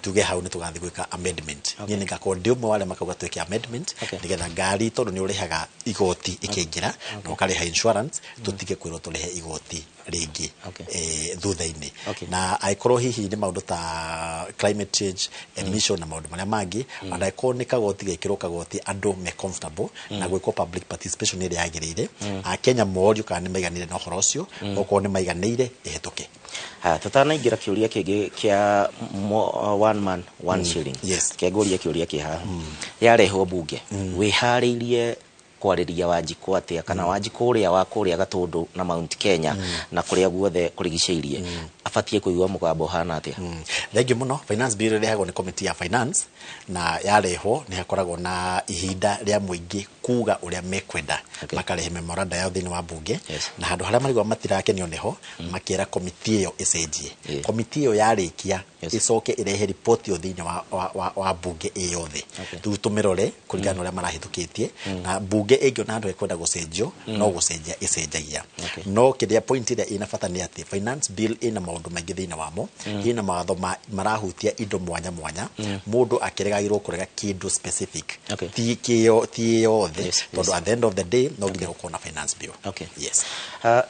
tuge hau ni tugathi gwika amendment ni ngakwo ndi umwe wale makauga twike amendment nigetha ngari tondu ni urihaga igoti ikingira no kariha insurance tutige kwirwo turihe igoti ringi thutha-ini na aikorwo hihi ni maundu ta climate change emission na maundu maria mangi and aikorwo ni kagoti gekirwo kagoti andu me comfortable na gwiko public participation iri yagirire a Kenya morio kana ni maiganire na horo ucio okorwo ni maiganire ihituke tutanaingira kiuria kingi kia one man one shilling keguria kiuria kiha yarehwo bunge wihariirie kwariria Wanjiku atia kana Wanjiku uria wa kuria Gatundu na Mount Kenya na kuria guothe kurigiceirie afatie kuigwa mugambo hana atia thengi muno finance bill rehagwo ni committee ya finance na yareho ni hakoragwo na ihinda ria muingi kuga uria mekwenda makarehe memoranda yao thini wa bunge na handu haria marigwa matirakenio neho makira committee iyo icenjie committee iyo yarikia icoke irehe report yo thini wa bunge iyothe tu tumirore kuringana uria marahithukitie na bunge ingio na andu ekwenda gucenjio no gucenjia icenjagia no kiria point ira ina bata ni ati finance bill ina maundu maingi thini wamo ina mawatho marahutia indo mwanya mwanya mundu akiregagirwo kurega kindu specific ti yothe tondu at the end of the day no nginya ukona finance bill yes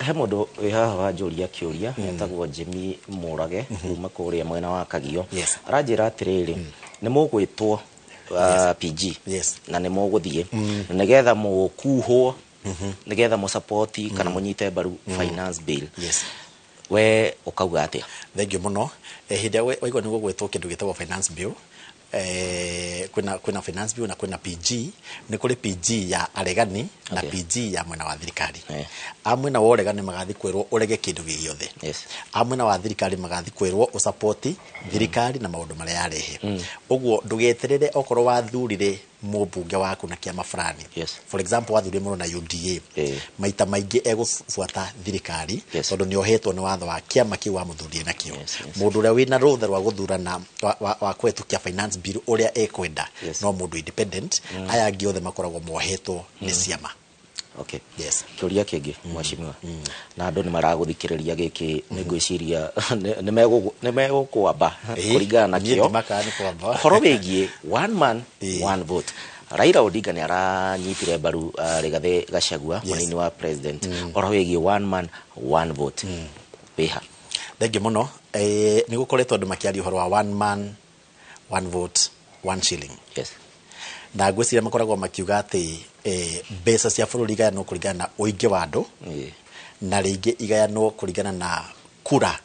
he mundu wi haha wanjuria kiuria etagwo Jimmy Murage kuma kuria mwena wa Kagio aranjira atiriri ni mugwitwo PG na ni muguthie nigetha mukuhwo nigetha mu support kana munyite baru finance bill we ukauga atia thank you muno hinda waigwa niguo gwetwo kindu gitagwo finance bill kuna finance bill na kuna PG ni kuri PG ya aregani na PG ya mwena wa thirikari amwe na woregani magathi kwirwo urege kindu giothe amwe na wa thirikari magathi kwirwo usupport thirikari na maundu maria yarehe uguo ndugeterere okorwo wathurire mubunge waku na kiama fulani for example wathurire muno na UDA maita maingi egufuata thirikari tondu ni ohetwo ni watho wa kiama kiu wa muthurie nakio mundu uria wina rutha rwa guthurana wa kwetukia finance bill uria ekwenda no mundu independent aya giothe makoragwo mohetwo ni ciama kiuria kingi mwashimiwa na andu ni maraguthikiriria giki ni ngwiciria ni megukwamba kuringana na kio horo wigie one man one vote Raila Odinga ni aranyitire baru Rigathi Gachagua munini wa president horo wigie one man one vote beha thengi muno ni gukoretwo andu makiaria horo wa one man one vote one shilling na ngwiciria makoragwo makiuga ati mbeca cia bururi igayano kuringana na uingi wa andu na ringi igayano kuringana na kura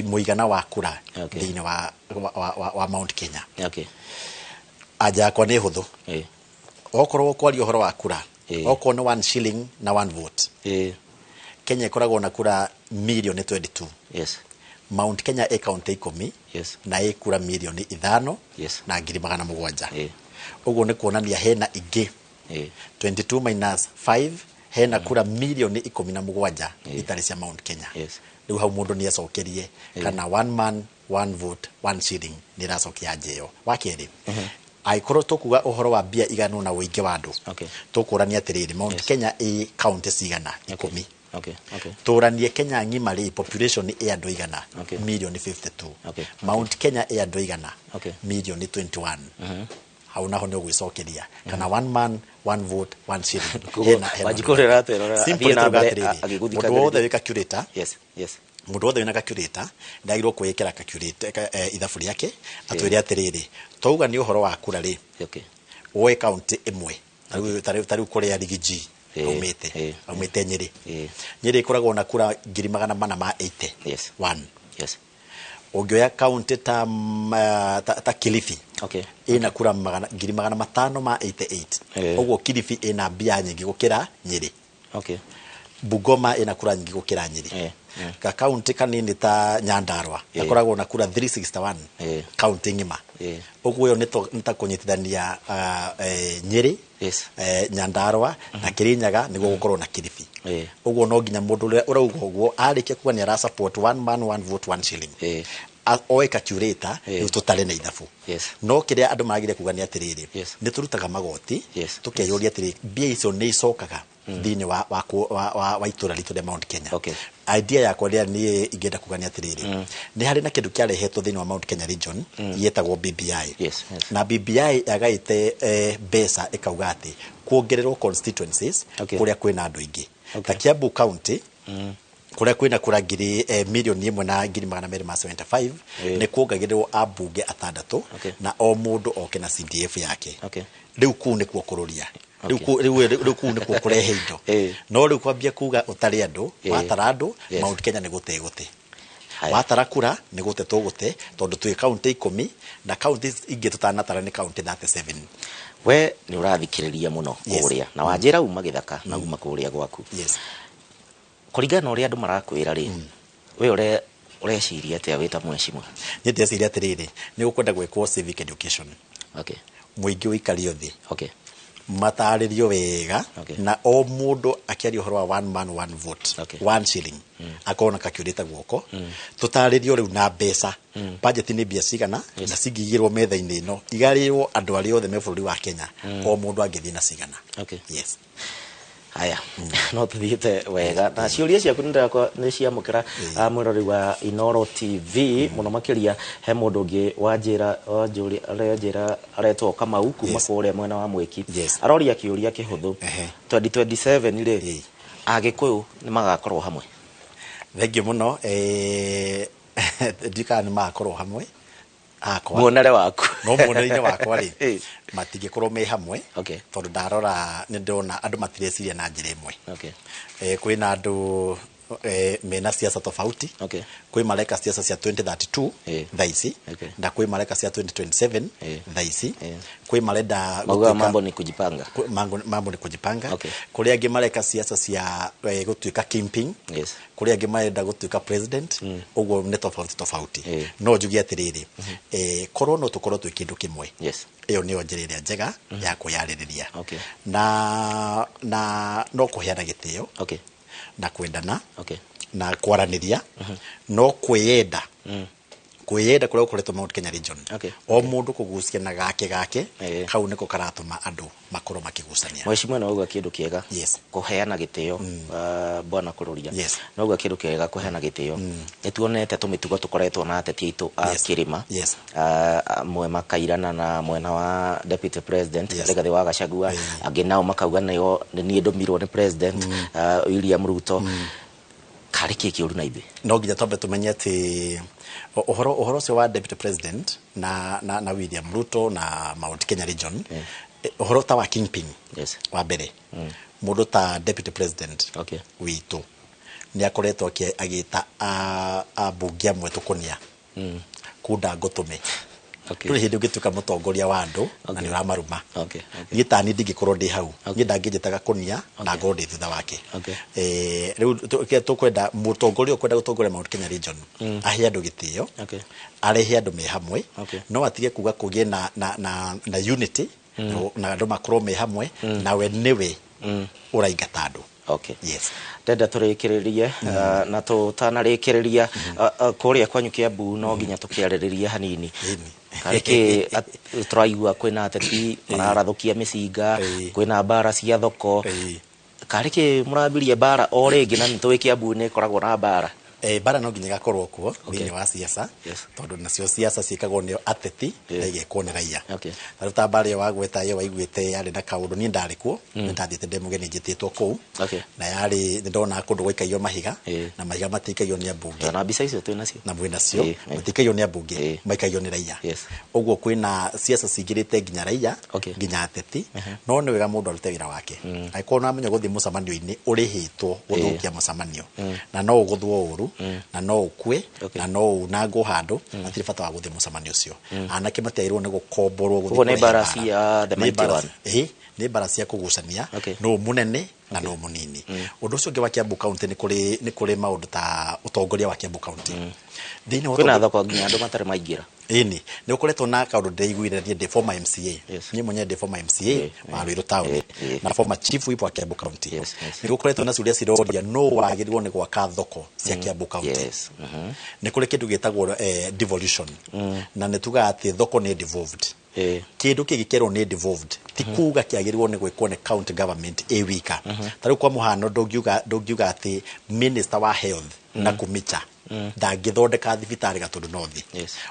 muigana wa kura thini wa Mount Kenya aja kwa ni huthu okorwo kwaria uhoro wa kura okorwo ni one shilling na one vote Kenya ikoragwo na kura million 22 Mount Kenya county 10 na ikura million 5 na 700 uguo ni kuonania hena ingi 22 minus 5 hena kura milioni 17 itari cia Mount Kenya riu hau mundu ni acokerie kana one man one vote one shilling ni racokia njeyo wakeri aikorwo tukuga uhoro wa bia igano na uingi wa andu tukurania atiriri Mount Kenya county cigana 10 turanie Kenya ngima ri population e andu igana milioni 52 Mount Kenya e andu igana milioni 21 hau naho ni gwicokeria kana one man one vote one shilling wajikorera atero agiguthika wothe wika curator mundu wothe wina calculator ndagirwo kwikira calculator ithabu riake atwire atiriri twauga ni uhoro wa kura ri we county imwe tariu kuria rigiji umite Nyeri ikoragwo na kura 480 ungioya county ta Kilifi ina kura 588 uguo Kilifi ina bia nyingi gukira Nyeri Bungoma ina kura nyingi gukira Nyeri ka county kanini ta Nyandarua akoragwo na kura 361 county ngima uguo yo nita kunyitithania Nyeri Nyandarua na Kirinyaga niguo gukorwo na Kilifi uguo no nginya mundu urauga uguo arike kuga ni ara support one man one vote one shilling oeka curator tutare na ithabu no kiria andu magire kuga ni atiriri ni turutaga magoti tukeyuria atiri bia icio ni icokaga thini wa itura ritu rĩa Mount Kenya. Idea yakwa rĩa niĩ ingĩenda kugania atĩrĩrĩ, nĩ harĩ na kĩndũ kĩarehetwo thĩinĩ wa Mount Kenya region yetagwo BBI. Na BBI yagaĩte mbeca ĩkauga atĩ kuongererwo constituencies kũrĩa kwĩna andũ aingĩ. Ta Kiambu County kuria kwina kura ngiri milioni 1,275 ni kuongagirwo ambunge 6 na o mundu oke na CDF yake. Riu ku ni kuokururia riu ku ni kuokurehe indo no riu kwambia kuga utari andu watara andu Mount Kenya ni gute watara kura ni gute tugute tondu twi county 10 na counties ingi tutanatara ni county 37. We ni urathikiriria muno kuria na wanjira uma githaka na uma kuria gwaku. Kuringana uria andu marakwira ri we ureciria atia wita mweshimwa? Ni ndeciria atiriri ni ukwenda gwekwo civic education. Muingi uikario thi mataririo wega na o mundu akiaria uhoro wa one man one vote, one shilling akona kakiurita guoko tutaririo riu na mbeca budget ni bia cigana na cingigirwo metha-ini ino igarirwo andu ari othe me bururi wa Kenya o mundu angithii na cigana. Yes. Haya, no tuthiite wega na ciuria ciaku ni ciamukira mwirori wa Inoro TV muno makiria he mundu ungi wanjira aretwo Kamau kuma kuria mwena wa Mwiki aroria kiuria kihuthu 2027 ri Agikuyu ni magakorwo hamwe. Thengi muno ndika ni magakorwo hamwe muonere waku no muonere-ini wakwa ri matingikorwo me hamwe tondu ndarora ni ndona andu matireciria na njira imwe. Kwina andu mena siasa tofauti. Kwi mareka siasa cia 2032 thaisi na kwi mareka cia 2027 thaisi. Kwi marenda mambo ni kujipanga, mambo ni kujipanga. Kuri angi mareka siasa cia gutuika kingpin, kuri angi marenda gutuika president. Uguo ni tofauti. No njugi atiriri korwo no tukorwo twi kindu kimwe. Iyo niyo njira iria njega ya kuyaririria na no kuheana gitio na kwendana na kwaraniria no kwiyenda kwiyenda kuria kuretwo Mount Kenya region o mundu kugucia na gake kau niko karatuma andu makoro makigusania. Mweshimwa na uga kindu kiega kuheana gitio bwana kururia no uga kindu kiega kuheana gitio nituonete tumitugo tukoretwo na ateti itu a kirima mwe makairana na mwena wa deputy president Rigathi wa Gachagua angi nao makauga nayo ni ndomirwo ni president William Ruto kari kikiuru na ibe no nginya tombe tumenye ati uhoro cio wa deputy president na William Ruto na Mount Kenya region uhoro ta wa kingpin wa mbere mundu ta deputy president witu ni akoretwo agita abunge amwe tukunia kunda ngotume tuli hindi ugituka mutongoria wa andu na ni ramaruma ngitani ndingikorwo ndi hau ngindangijitaga kunia na ngorwo ndi thutha wake. Riu tukwenda mutongoria ukwenda gutongoria Mount Kenya region ahe andu gitio arehe andu me hamwe no atige kuga kugie na unity na andu makorwo me hamwe nawe niwe uraingata andu. Ndenda turikiririe na tutanarikiriria kuria kwanyu Kiambu no nginya tukiaririria hanini kariki turaigua kwina ateti mararathukia micinga kwina bara cia thoko kariki murabirie bara o ringi na nitwi Kiambu ni koragwo na bara bara no nginya gakorwo kuo thini wa siasa tondu nacio siasa cikagwo ni ateti na igekwo ni raia. Taruta bara yo wagweta yo waiguite yari na kaundu ni ndari kuo ndathiite ndemugeni njititwo kuu na yari ndona kundu gwaikaio mahiga na mahiga matikaio ni ambunge na mbica icio twina cio na mwina cio matikaio ni ambunge maikaio ni raia. Uguo kwina siasa cingirite nginya raia nginya ateti no ni wega mundu arute wira wake aiko na amenya guthii mucamanio-ini urihitwo guthukia mucamanio na no uguthwo uru na no ukwe na no unango handu atiri bata wa guthii mucamanio ucio anake matiairwo ni gukomborwo guthii ni bara cia the mighty one ni bara cia kugucania no munene na no munini. Undu ucio ngi wa Kiambu County ni kuri maundu ta utongoria wa Kiambu County thini wa kuna thoko nginya andu matari maingira ni ukoretwo na kaundu ndeiguire ni former MCA ni mwenye de former MCA wa Ruiru town na former chief whip wa Kiambu County ni ukoretwo na ciuria cirodia no wagirirwo ni gwaka thoko cia Kiambu County ni kuri kindu gitagwo devolution na nituga ati thoko ni devolved kindu kigikerwo ni devolved ti kuga kiagirwo ni gwikwo ni county government wika tariu kwa muhano ndongiuga ati minister wa health na kumicha ndangithondeka thibitari Gatundu North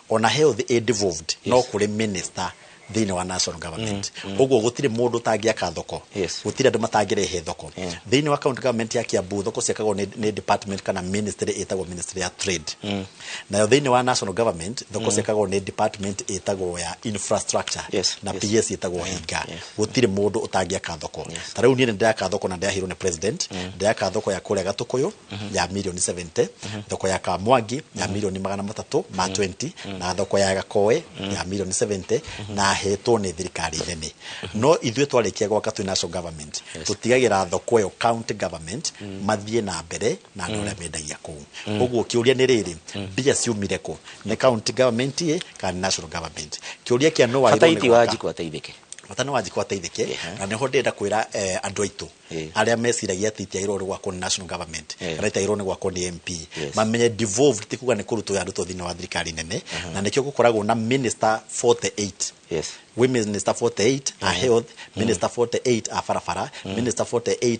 ona health devolved no kuri minister thini wa national government uguo gutire mundu tangiaka thoko gutire andu matangirehe thoko thini wa county government ya Kiambu thoko ciakagwo ni department kana ministry etagwo ministry ya trade nayo thini wa national government thoko ciakagwo ni department etagwo ya infrastructure na PS etagwo hinga gutire mundu utangiaka thoko tariu ni ndaka thoko na ndahiro ni president ndaka thoko ya kuria Gatukuyu ya milioni 70 thoko ya Kamwangi ya milioni 300 ma 20 na thoko ya Gakoe ya milioni 70 na hetwo ni thirikari nene no ithwe twarikia gwaka twi national government tutigagira thoko yo county government mathie na mbere na andu aria mendagia kuu uguo kiuria ni riri mbia ciumire ku ni county government ye kana national government kiuria kia no wa fataiti waji kwateithike watano waji kwateithike na niho ndenda kwira andu aitu aria mesiragia ati iro ri gwako national government raita iro ni gwako ni MP mamenye devolved tikuga ni kuruto ya ruto thini wa thirikari nene na nikyo gukoragwo na minister 48 women minister 48 a health minister 48 a farafara minister 48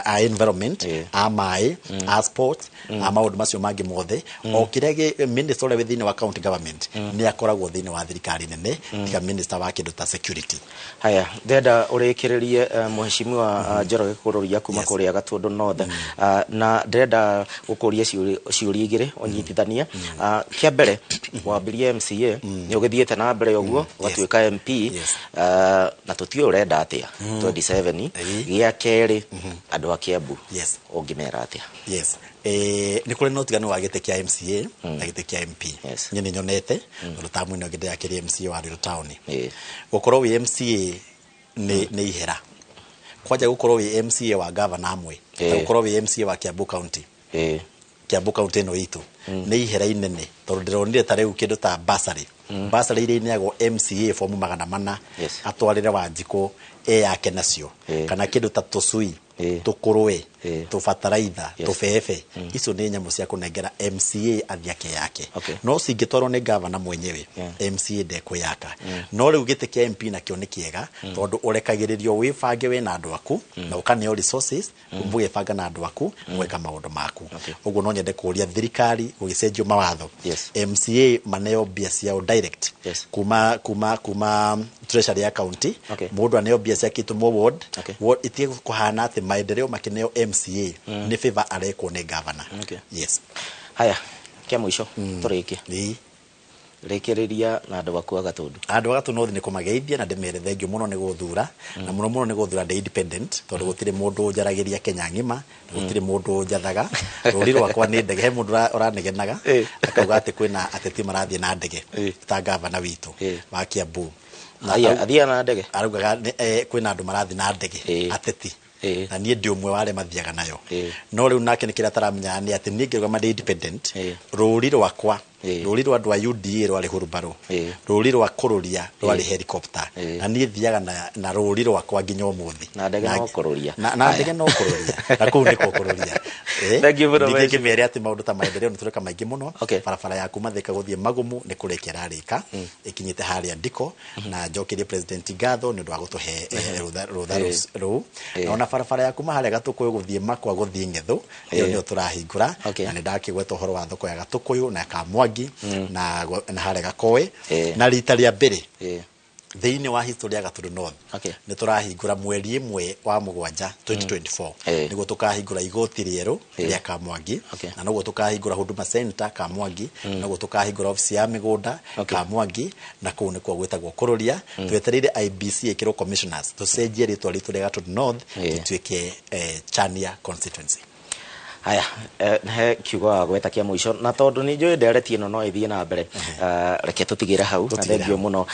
a environment a mai a sports a maundu macio mangi mothe o kirege minister ore within wa county government ni akoragwo thini wa thirikari nene tiga minister wa kindu ta security haya ndenda urikirerie muheshimiwa Njoroge kururia kuma kuria Gatundu North na ndenda gukuria ciuria igire onyitithania kia mbere wambirie MCA ni ugithiete na mbere uguo watuika MP na tutio urenda atia 27 gia keri andu a Kiambu ungimera atia ni kule no tigano wa gite kia MCA na gite kia MP nyine nyonete rutamu no gite ya kiri MCA wa Ruiru town gukorwo wi MCA ni ihera kwaja gukorwo wi MCA wa governor amwe gukorwo wi MCA wa Kiambu county Kiambu county no itu ni ihera inene tondu ndironire tareu kindu ta basari basari ire neago MCA form 400 atwarire Wanjiko yake nacio kana kindu ta tusui tukurwe tufataraitha tufefe icio ni nyamu cia kunengera MCA athiake yake no cingitwarwo ni governor mwenyewe MCA ndekwe yaka no riu gite kia MP na kio ni kiega tondu urekagiririo wifange we na andu aku na ukaneo resources kumbuge fanga na andu aku gweka maundu maku uguo no nyende kuria thirikari gugicenjio mawatho MCA maneo bia ciao direct kuma treasury ya county mundu aneo bia cia kitumo ward itie kuhana ati maendeleo makineo MCA ni favor areko ne governor haya kia mwisho turiki rekeriria na andu aku Gatundu North ni kumageithia na ndemere thengio muno ni guthura na muno ni guthura de independent tondu gutire mundu njaragiria Kenya ngima gutire mundu njathaga ruri rwakwa ni ndege he mundu uranegenaga akauga ati kwina ateti marathie na ndege ta governor witu wa Kiambu na athia na ndege arugaga kwina andu marathie na ndege ateti na nie ndi umwe wale mathiaga nayo no riu nake ni kira taramenya ni ati ni ngirwa ma independent ruri rwakwa ruri rwa andu a UDA rwari hurubaro ruri rwa kururia rwari helicopter na nie thiaga na ruri rwakwa nginya umuthi na ndege no kururia na ndege no kururia na kuu ni kururia ndike mere ati maundu ta maendeleo nitureka maingi muno barabara yaku mathika guthie Magumu ni kurekia rarika ikinyite haria ndiko na njokirie president ngatho ni ndu wa gutuhe rutha na barabara yaku haria Gatukuyu guthie Makwa guthie Ngethu iyo ni turahingura na ni ndakigweta uhoro wa thoko ya Gatukuyu na Kamwangi na haria Gakoe na rita ria mbere thiini wa history ya Gatundu North ni turahingura mweri imwe wa mugwanja 2024 niguo tukahingura igoti rieru ria Kamwangi na niguo tukahingura Huduma Center Kamwangi niguo tukahingura ofisi ya migunda Kamwangi na kuu ni kwa gwetagwo kururia twetereire IBC ikiro commissioners tucenjie ritwa ritu ria Gatundu North ituike Chania constituency haya he kiugo gweta kia mwisho na tondu ni njui ndereti ino no ithie na mbere reke tutigire hau na thengio muno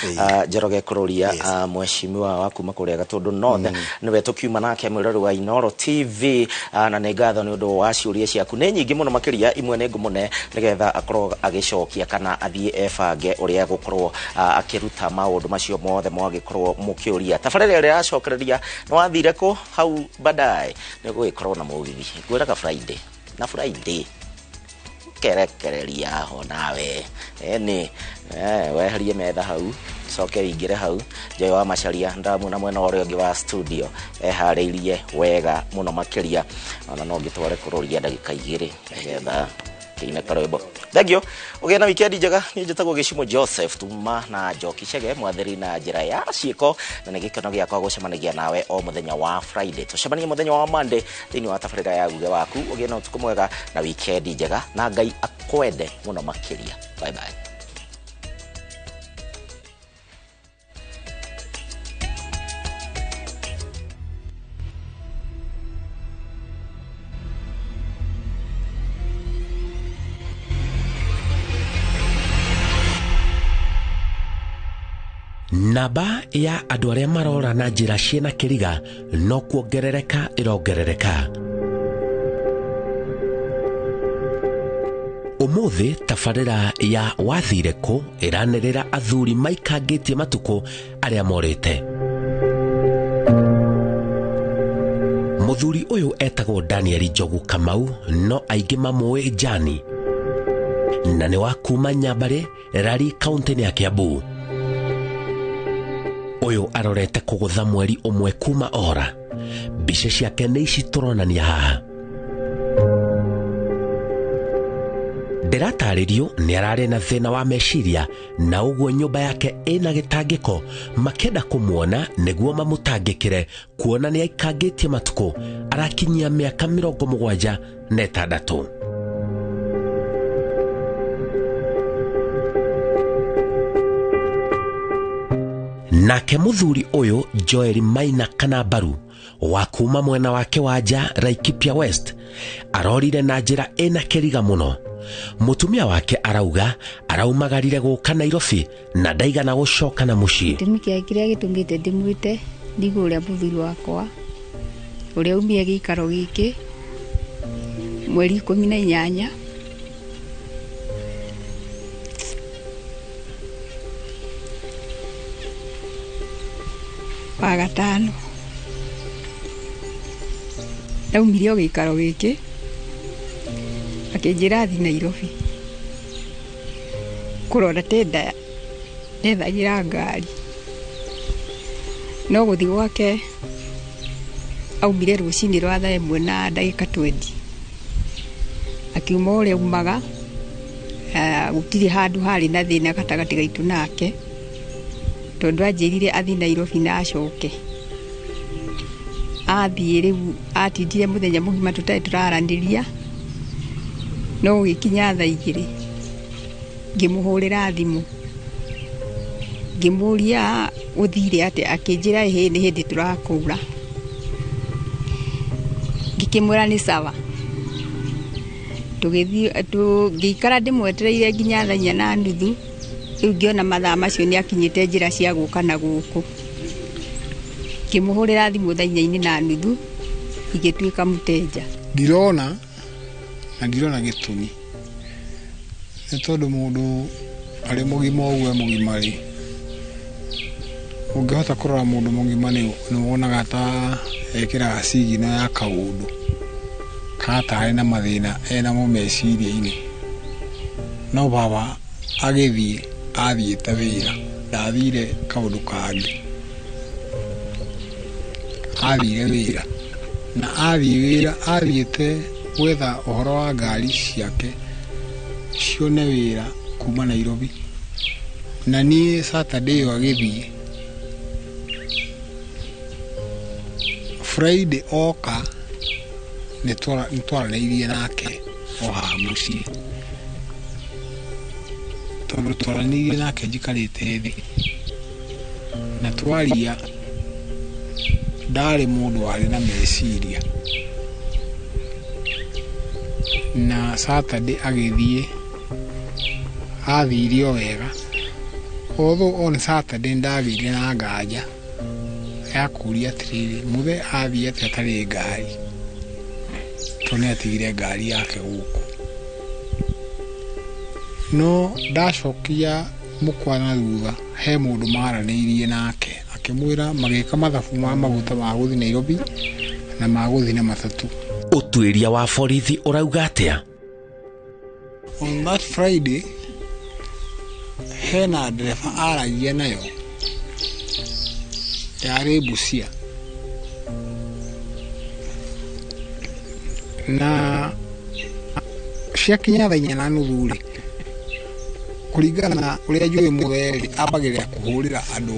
Njoroge kururia mheshimiwa wa kuma kuria Gatundu North niwe tukiuma nake mwirori wa Inooro TV na ni ngatho ni undu wa ciuria ciaku ni nyingi muno makiria imwe ni ngumune nigetha akorwo agicokia kana athie efange uria gukorwo akiruta maundu macio mothe mwagikorwo mukiuria tabarire ria acokereria no wathire ku hau badai ni gugikorwo na mugithi gwiraga Friday na Friday kerekereria ho nawe ni weherie metha hau coke wingire hau Joy wa Macharia ndamuna mwena ore ongi wa studio hariirie wega muno makiria ona no ngitware kuroria ndagika 2 getha ina karwebo thagio ugena weekend njega ni njitagwo Gicimo Joseph tuma na Njoki Chege mwathiri na njira ya ciiko na nĩ gĩkeno gĩakwa gũcemanagia nawe o mũthenya wa Friday tucemanie mũthenya wa Monday thĩinĩ wa tabarĩra ya Uge Waku ugena ũtukũ mwega na weekend njega na Ngai akwende muno makiria bye bye. Namba ya andũ arĩa marora na njĩra ciĩna kĩriga no kuongerereka irongerereka. Ũmũthĩ tabarĩra ya wathire kũ ĩranĩrĩra athuri maikangĩtie matukũ arĩa morĩte. Mũthuri ũyũ etagwo Daniel Njogu Kamau no aingĩ mamũĩ Jani na nĩ wa kuma Nyambarĩ Rari kaunti ya Kiambu. Uyu arorete kugutha mweri umwe kuma ora. Mbica ciake nĩ ici tũronania haha. Ndĩratarĩrio nĩ ararĩ na thĩna wa meciria na ũguo nyũmba yake ĩna gĩtangĩko makenda kũmuona nĩguo mamũtangĩkĩre kuona nĩ aikangĩtie matukũ arakinyia mĩaka 76. Nake mũthuri ũyũ Joel Maina kana Baru wa kuma mwena wake wa nja Laikipia West arorire na njĩra ĩna kĩriga mũno. Mũtumia wake arauga araumagarire gũka Nairobi na ndaigana gũcoka na mũciĩ. Gĩtũmi kĩrĩa gĩtũmĩte ndĩmwĩte ndigũ ũrĩa mũthuri wakwa ũrĩa umire gĩikaro gĩkĩ mweri 18 wa gatano ndaumire gĩikaro gĩkĩ akĩnjĩra thiĩ Nairobi kũrora tenda ndethagira ngari no gũthiĩ gwake aumire rũcinĩ rwa 1:20 akiuma ũrĩa umaga gũtirĩ handũ harĩ na thĩna gatagatĩ gaitũ nake tondu anjĩrire athi Nairobi na acoke. Athiĩ rĩu atindire mũthenya mũgima tũtarĩ tũraranĩria no gĩkinya thaa 2 ngĩmũhũrĩra thimũ ngĩmũria ũthire atĩ akĩnjĩra nĩ hĩndĩ tũrakũra. Ngĩkĩmwĩra nĩ sawa ngĩikara ndĩmwetereire nginya thaa 4:30 rĩu ngĩona mathaa macio nĩ akinyĩte njĩra cia gũka na gũkũ. Ngĩmũhũrĩra thimũ thaa 4:30 igĩtuĩka mũteja. Ndirona gĩtũmi nĩ tondũ mũndũ arĩ mũgima ũguo mũgima rĩ ũngĩhota kũrora mũndũ mũgima nĩ wonaga ta ekĩraga sigino ya kaũndũ katarĩ na mathĩna ena meciria-inĩ. No baba athiĩte wĩra ndathire kaũndũ kangĩ athire wĩra na athiĩ wĩra athiĩte gwetha ũhoro wa ngari ciake cione wĩra kuma Nairobi na niĩ Saturday agĩthiĩ Friday oka nĩtwaranĩirie nake o haha mũciĩ tondũ twaranĩirie nake njikarĩte thĩ na twaria ndarĩ mũndũ warĩ na meciria na Saturday agĩthiĩ athire o wega although on Saturday ndagĩire na nganja ya kũria atĩrĩrĩ mũthe athiĩ atĩ atarĩ ngari tondũ nĩatigire ngari yake gũkũ no ndacokia mũkwana thutha he mũndũ maranĩirie nake akĩmwĩra magĩka mathabu ma maguta ma gũthiĩ Nairobi na ma gũthiĩ na matatũ. Ũtuĩria wa borithi ũrauga atĩa? On that Friday, hena ndereba aragia nayo yarĩ Busia na ciakinya thaa 8:30 kuringana na uria njui mutheri ambagĩrĩra kũhũrĩra andũ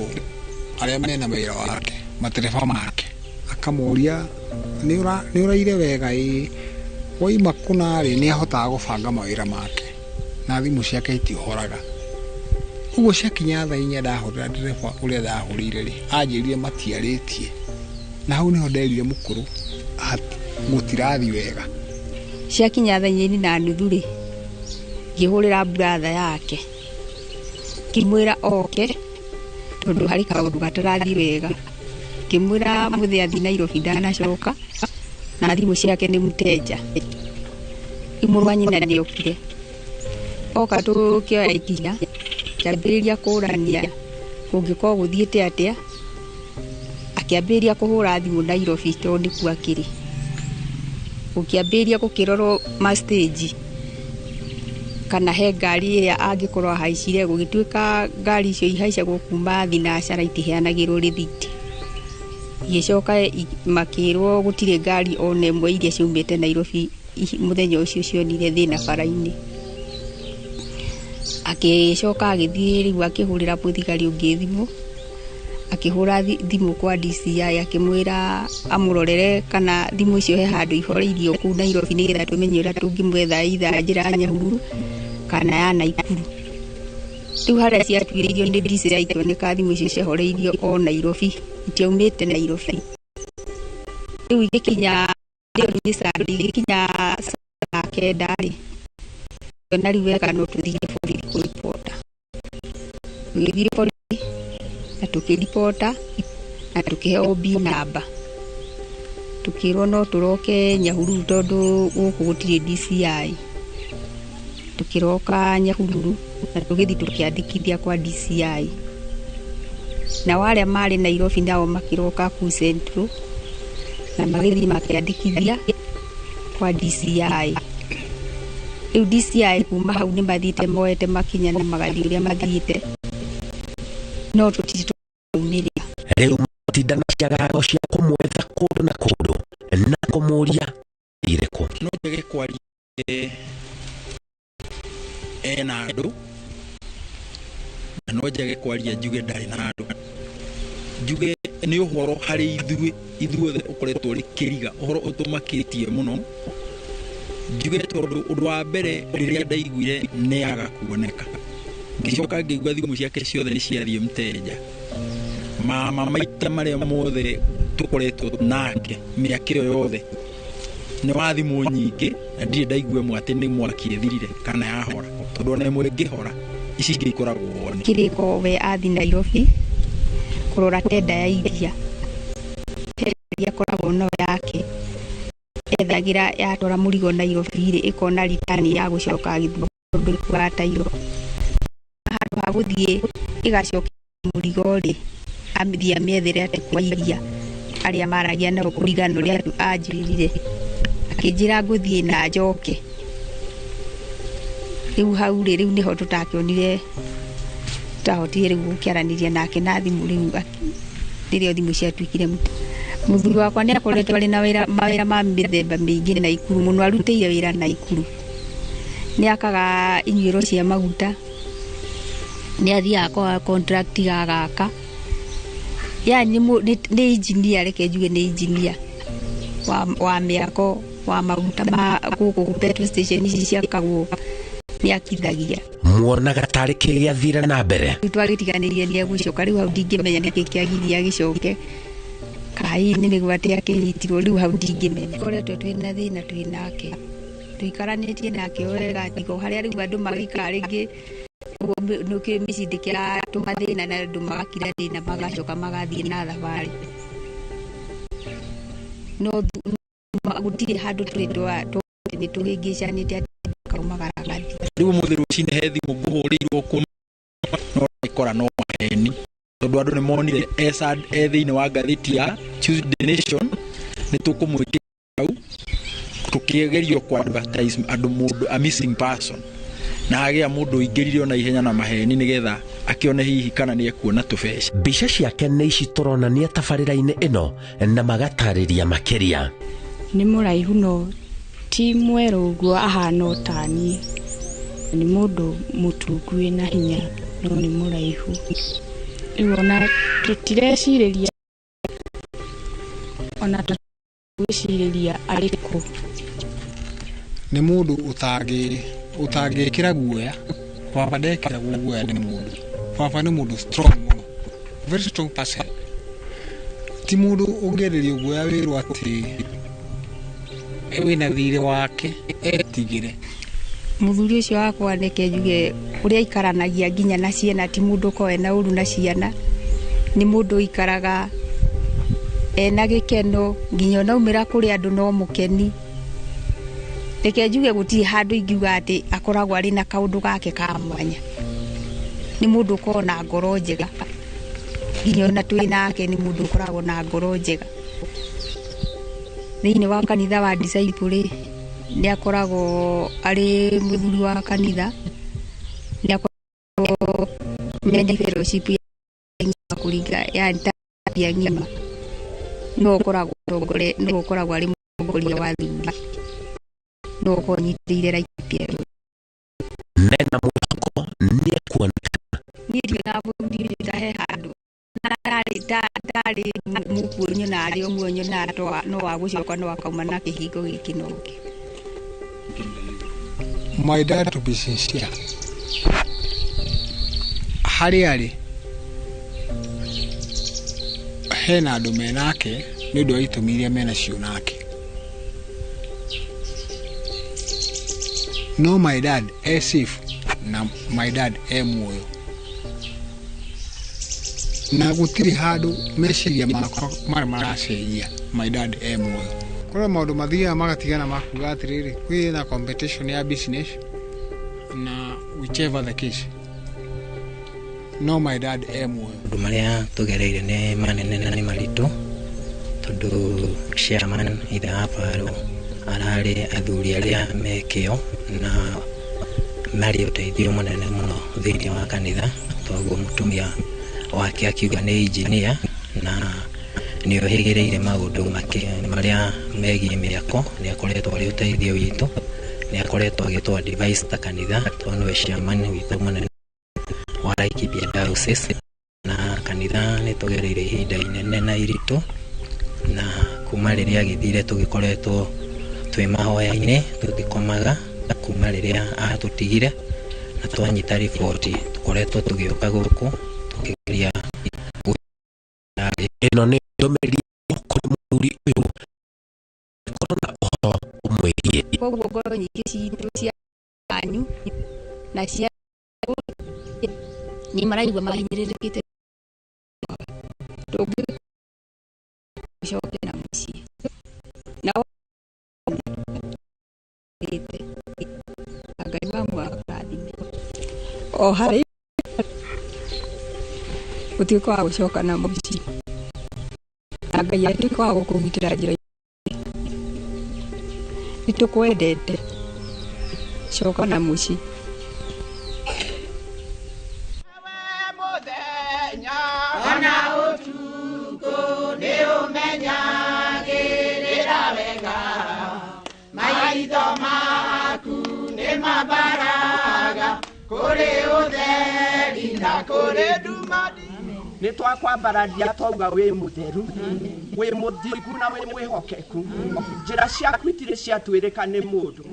arĩa mena wĩra wake matereba make akamoria nĩ ũraire wega waima kunarĩ nĩ ahotaga gũbanga mawĩra make na thimũ ciake itihoraga. Ũguo ciakinya thaa 4 ndahũrĩra ndereba ũrĩa ndahũrĩire rĩ anjĩrire matiarĩtie na hau nĩho nderire mũkũrũ gũtirathi wega. Ciakinya thaa 2:30 rĩ ngĩhũrĩra brother yake ngĩmwĩra oke tondũ harĩ kaũndũ gatarathi wega. Ngĩmwĩra mũthĩ athi Nairobi ndanacoka na thimũ ciake nĩ mũteja. Mũrũ wa nyina nĩ okire oka tũkĩoya ikinya kĩambĩrĩria kũrania kũngĩkorwo gũthiĩte atĩa. Akĩambĩrĩria kũhũra thimũ Nairobi tondũ nĩkuo akĩrĩ. Ũkĩambĩrĩria gũkĩrorwo ma stage kana he ngari ĩrĩa angĩkorwo ahaicire gũgĩtuĩka ngari icio ihaicagwo kuma thinacara itiheanagĩrwo rĩthiti. Gĩcoka makĩrwo gũtirĩ ngari ona ĩmwe iria ciumĩte Nairobi mũthenya ũcio cionire thĩna bara-inĩ. Akĩcoka agĩthiĩ rĩu akĩhũrĩra mũthigari ũngĩ thimũ akĩhũra thimũ kwa DCI akĩmwĩra amũrorere kana thimũ icio he handũ ihoreirio kũu Nairobi nĩgetha tũmenye ũrĩa tũngĩmwetha itha njĩra Nyahururu kana ya Naikuru. Rĩu harĩa ciatuĩrĩirio nĩ DCI ikĩoneka thimũ icio ciahoreirio o Nairobi itiaumĩte Nairobi. Rĩu igĩkinya saa 9 rĩ na rĩu wega no tũthiĩ borithi kũripota. Tũgĩthiĩ borithi na tũkĩripota na tũkĩheo OB namba tukĩrwo no tũroke Nyahururu tondũ gũkũ gũtirĩ DCI. Tũkĩroka Nyahururu na tũgĩthiĩ tũkĩandĩkithia kwa DCI na wale marĩ Nairobi nao makĩroka ku Central na magĩthiĩ makĩandĩkithia kwa DCI. Rĩu DCI kuma hau nĩ mathiĩte moete makinya na magathiĩ ũrĩa mathiĩte no tũtitũmĩrĩra. Rĩu matindana ciagago cia kũmwetha kũndũ na kũndũ na kũmũria irĩkũ. No njage kwaria ena andũ na no njage kwaria njuge ndarĩ na andũ. Njuge nĩ ũhoro harĩ ithuothe ũkoretwo ũrĩ kĩriga ũhoro ũtũmakĩtie mũno. Njuge tondũ ũndũ wa mbere rĩrĩa ndaiguire nĩaga kuoneka ngĩcoka ngĩigua thimũ ciake ciothe nĩ ciathiĩ mteja. Mama maita marĩa mothe tũkoretwo nake mĩaka ĩyo yothe nĩ wa thimũ nyingĩ na ndirĩ ndaigua ĩmwe atĩ nĩ mwaki ĩthirire kana yahora tondũ ona ĩmwe ĩngĩhora ici ingĩ ikoragwo nĩ kĩrĩko we athi Nairobi kũrora tenda ya iria akoragwo no yake ethagira yatwara mũrigo Nairobi rĩ ĩkona ritani ya gũcoka gĩthũndũ kwa tairo handũ ha gũthiĩ ĩgacoka mũrigo rĩ amithia methere atĩ kwa iria arĩa maragia na kũrigana ũrĩa anjirire akĩnjĩra ngũthiĩ na njoke. Rĩu hau rĩ rĩu nĩho tũtakĩonire tutahotire rĩu gũkĩaranĩria nake na thimũ rĩu rĩrĩa thimũ ciatuĩkire mũthuri wakwa nĩ akoretwo arĩ na mawĩra ma mĩthemba mĩingĩ Naikuru mũno arutĩire wĩra Naikuru. Nĩ akaga inyuĩro cia maguta nĩ athiaga kwa contract gagaka yani nĩ engineer reke njuge nĩ engineer wa mĩako wa maguta ma gũkũ petrol station ici ciakagwo nĩ akithagia. Muonaga tarĩ kĩrĩa thire na mbere. Twagĩtiganĩria nĩ egũcoka rĩu hau ndingĩmenya nĩkĩ kĩagiria gĩcoke kai nĩ mĩgwate akĩnyitirwo rĩu hau ndingĩmenya. Koretwo twĩna thĩna twĩnake tũikaranĩtie nake wega tigo harĩa rĩu andũ magĩikara rĩngĩ nũkĩ mĩcindĩkĩra tũmathĩna na andũ magakira thĩna magacoka magathiĩ na thabarĩ no gũtirĩ handũ nĩ tũhĩngĩcanĩte kaumagara gathi. Rĩu mũthĩrũ cine he thimũ ngũhũrĩirwo kuma no ikora no maheni tondũ andũ nĩ monire thĩinĩ wa ngathĩti ya Tuesday Nation nĩ tũkũmwĩkĩra hau tũkĩgerio kwa advertise andũ mũndũ a missing person na agĩa mũndũ ingĩrire ona ihenya na maheni nigetha akione hihi kana nĩ ekuona tũbeca. Mbica ciake nĩ ici tũronania tabarĩra-inĩ ĩno na magatarĩria makĩria. Nĩ mũraihu no ti mwerũ ũguo ahana ũtaniĩ. Nĩ mũndũ mũtungu wĩna hinya no nĩ mũraihu. Rĩu ona tũtirecirĩria ona twĩcirĩria arĩkũ. Nĩ mũndũ ũtangĩkĩra guoya. Baba ndekĩra guoya nĩ mũndũ. Baba nĩ mũndũ strong mũno. Very strong person. Ti mũndũ ũngĩrĩrio guoya wĩrwo atĩ wĩna thirĩ wake etigĩre. Mũthuri ũcio wakwa ndeke njuge ũrĩa ikaranagia nginya na ciana ti mũndũ ko ena ũru na ciana. Nĩ mũndũ ikaraga ena gĩkeno nginya naumĩra kũrĩ andũ no mũkeni. Reke njuge gũtirĩ handũ ingiuga atĩ akoragwo arĩ na kaũndũ gake ka mwanya. Nĩ mũndũ ko na ngoro njega. Nginya ona twĩ nake nĩ mũndũ ũkoragwo na ngoro njega. Thĩinĩ wa kanitha wa disciple nĩ akoragwo arĩ mũthuri wa kanitha. Nĩ akoragwo mende fellowship ya kũringa ya tabia ng'ima. No ũkoragwo arĩ mũtongoria wa thuri. No konyitĩire Laikipia. Nena Mũtoko nĩ ekuonekana. Niĩ ndinabundi ndahe handũ. Ndarĩ mũkuonyo na arĩ mũonyo na no wagũcoka no akauma na kĩhingo gĩkĩ no kĩ. My dad to be sincere. Harĩ hena andũ menake nĩ ũndũ wa itũmi iria menacio nake. No my dad safe na my dad muoyo. Na gũtirĩ handũ meciria makwa marĩ maracenjia. My dad muoyo. Kũrĩ maũndũ mathiaga magatigana makuga atĩrĩrĩ kwĩ na competition ya business na whichever the case. No my dad muoyo. Ũndũ marĩa tũgereire nĩ manene na nĩ maritũ tondũ chairman ithe hapa ararĩ athuri arĩa mekĩo na marĩ ũteithio mũnene mũno thĩinĩ wa kanitha. Toguo mũtumia wake akiuga nĩ engineer na nĩ ohĩgĩrĩire maũndũ marĩa megiĩ mĩako. Nĩ akoretwo arĩ ũteithio witũ. Nĩ akoretwo agĩtũ advice ta kanitha tondũ nĩwe chairman witũ mũnene wa Laikipia Diocese. Na kanitha nĩ tũgereire ihinda inene na iritũ na kuma rĩrĩa agĩthire tũgĩkoretwo twĩ mahoya-inĩ tũgĩkomaga kuma rĩrĩa atũtigire na twanyita riboti tũkoretwo tũgĩũka gũkũ tũkĩgeria. Ĩno nĩ ndũmĩrĩri kũrĩ mũthuri ũyũ korwo na ũhoro ũmwĩgiĩ. Koguo ngoro nyingĩ citũ cia anyu na cia nĩ maraigua mahinyĩrĩrĩkĩte. Tũgĩcoke na mũciĩ na Ngai wa mwarathime o harĩ gũtuĩka wa gũcoka na mũciĩ na Ngai atuĩka wa gũkũgitĩra njĩra. Nĩ tũkwendete coka na mũciĩ. Ona ũtukũ nĩ ũmenyagĩrĩra wega, maitho maku nĩ mambaraga kũrĩ ũtheri na kũrĩ nduma. Nĩ twakwambararia twauga wĩ mũtheru, wĩ mũthingu na wĩ mwĩhokeku. Njĩra ciaku itirĩ ciatuĩrĩka nĩ mũndũ.